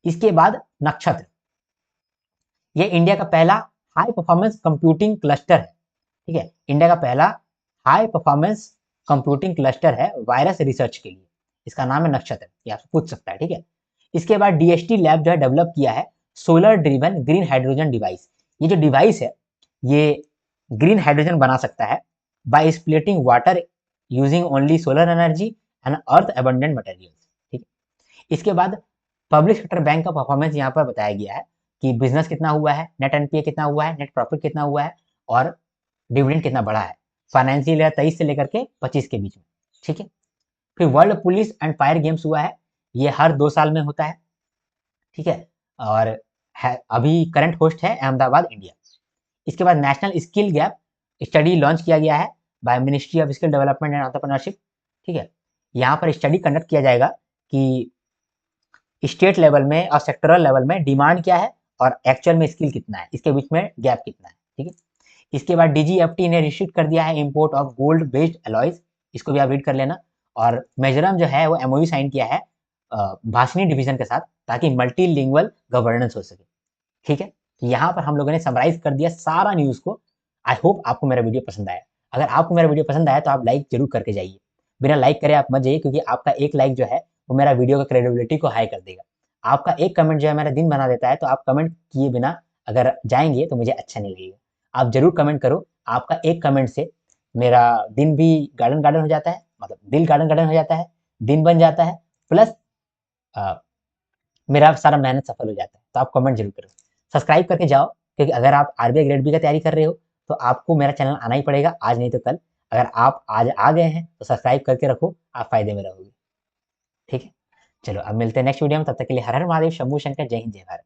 इसके बाद नक्षत्र, ये इंडिया का पहला हाई परफॉर्मेंस कंप्यूटिंग क्लस्टर है। ठीक है, इंडिया का पहला हाई परफॉर्मेंस कंप्यूटिंग क्लस्टर है वायरस रिसर्च के लिए, इसका नाम है नक्षत्र, ये आपसे पूछ सकता है। ठीक है, इसके बाद डीएसटी लैब जो है डेवलप किया है solar driven green hydrogen device. ये जो डिवाइस है ये ग्रीन हाइड्रोजन बना सकता है by splitting water using only solar energy and earth abundant materials. ठीक है, इसके बाद पब्लिक सेक्टर बैंक का परफॉर्मेंस यहाँ पर बताया गया है कि बिजनेस कितना हुआ है, नेट एनपीए कितना हुआ है, नेट प्रॉफिट कितना हुआ है और डिविडेंड कितना बढ़ा है फाइनेंशियल ईयर 23 से लेकर के 25 के बीच में। ठीक है, फिर world police and fire games हुआ है, ये हर 2 साल में होता है। ठीक है, और है, अभी करंट होस्ट है अहमदाबाद इंडिया। इसके बाद national skill gap study launch किया गया है by ministry of skill development and entrepreneurship. ठीक है, यहाँ पर स्टडी कंडक्ट किया जाएगा कि स्टेट लेवल में और सेक्टरल लेवल में डिमांड क्या है और एक्चुअल में स्किल कितना है, इसके बीच में गैप कितना है। ठीक है, इसके बाद डीजीएफटी ने रिस्ट्रिक्ट कर दिया है import of gold based alloys, इसको भी आप रीड कर लेना। और मिजोरम जो है वो एमओयू साइन किया है भाषणी डिवीजन के साथ, ताकि मल्टीलिंगुअल गवर्नेंस हो सके। ठीक है, तो यहाँ पर हम लोगों ने समराइज कर दिया सारा न्यूज़ को। आई होप आपको मेरा वीडियो पसंद आया। अगर आपको मेरा वीडियो पसंद आया तो आप लाइक जरूर करके जाइए, बिना लाइक करे आप मत जाइए, क्योंकि आपका एक लाइक जो है वो मेरा वीडियो का क्रेडिबिलिटी को हाई कर देगा। आपका एक कमेंट जो है मेरा दिन बना देता है, तो आप कमेंट किए बिना अगर जाएंगे तो मुझे अच्छा नहीं लगेगा। आप जरूर कमेंट करो, आपका एक कमेंट से मेरा दिन भी गार्डन गार्डन हो जाता है, मतलब दिल गार्डन गार्डन हो जाता है, दिन बन जाता है, प्लस मेरा सारा मेहनत सफल हो जाता है। तो आप कमेंट जरूर करो, सब्सक्राइब करके जाओ, क्योंकि अगर आप आरबीआई ग्रेड बी का तैयारी कर रहे हो तो आपको मेरा चैनल आना ही पड़ेगा, आज नहीं तो कल। अगर आप आज आ गए हैं तो सब्सक्राइब करके रखो, आप फायदे में रहोगे। ठीक है, चलो अब मिलते हैं नेक्स्ट वीडियो में, तब तक के लिए हर हर महादेव, शंभू शंकर, जय हिंद जय भारत।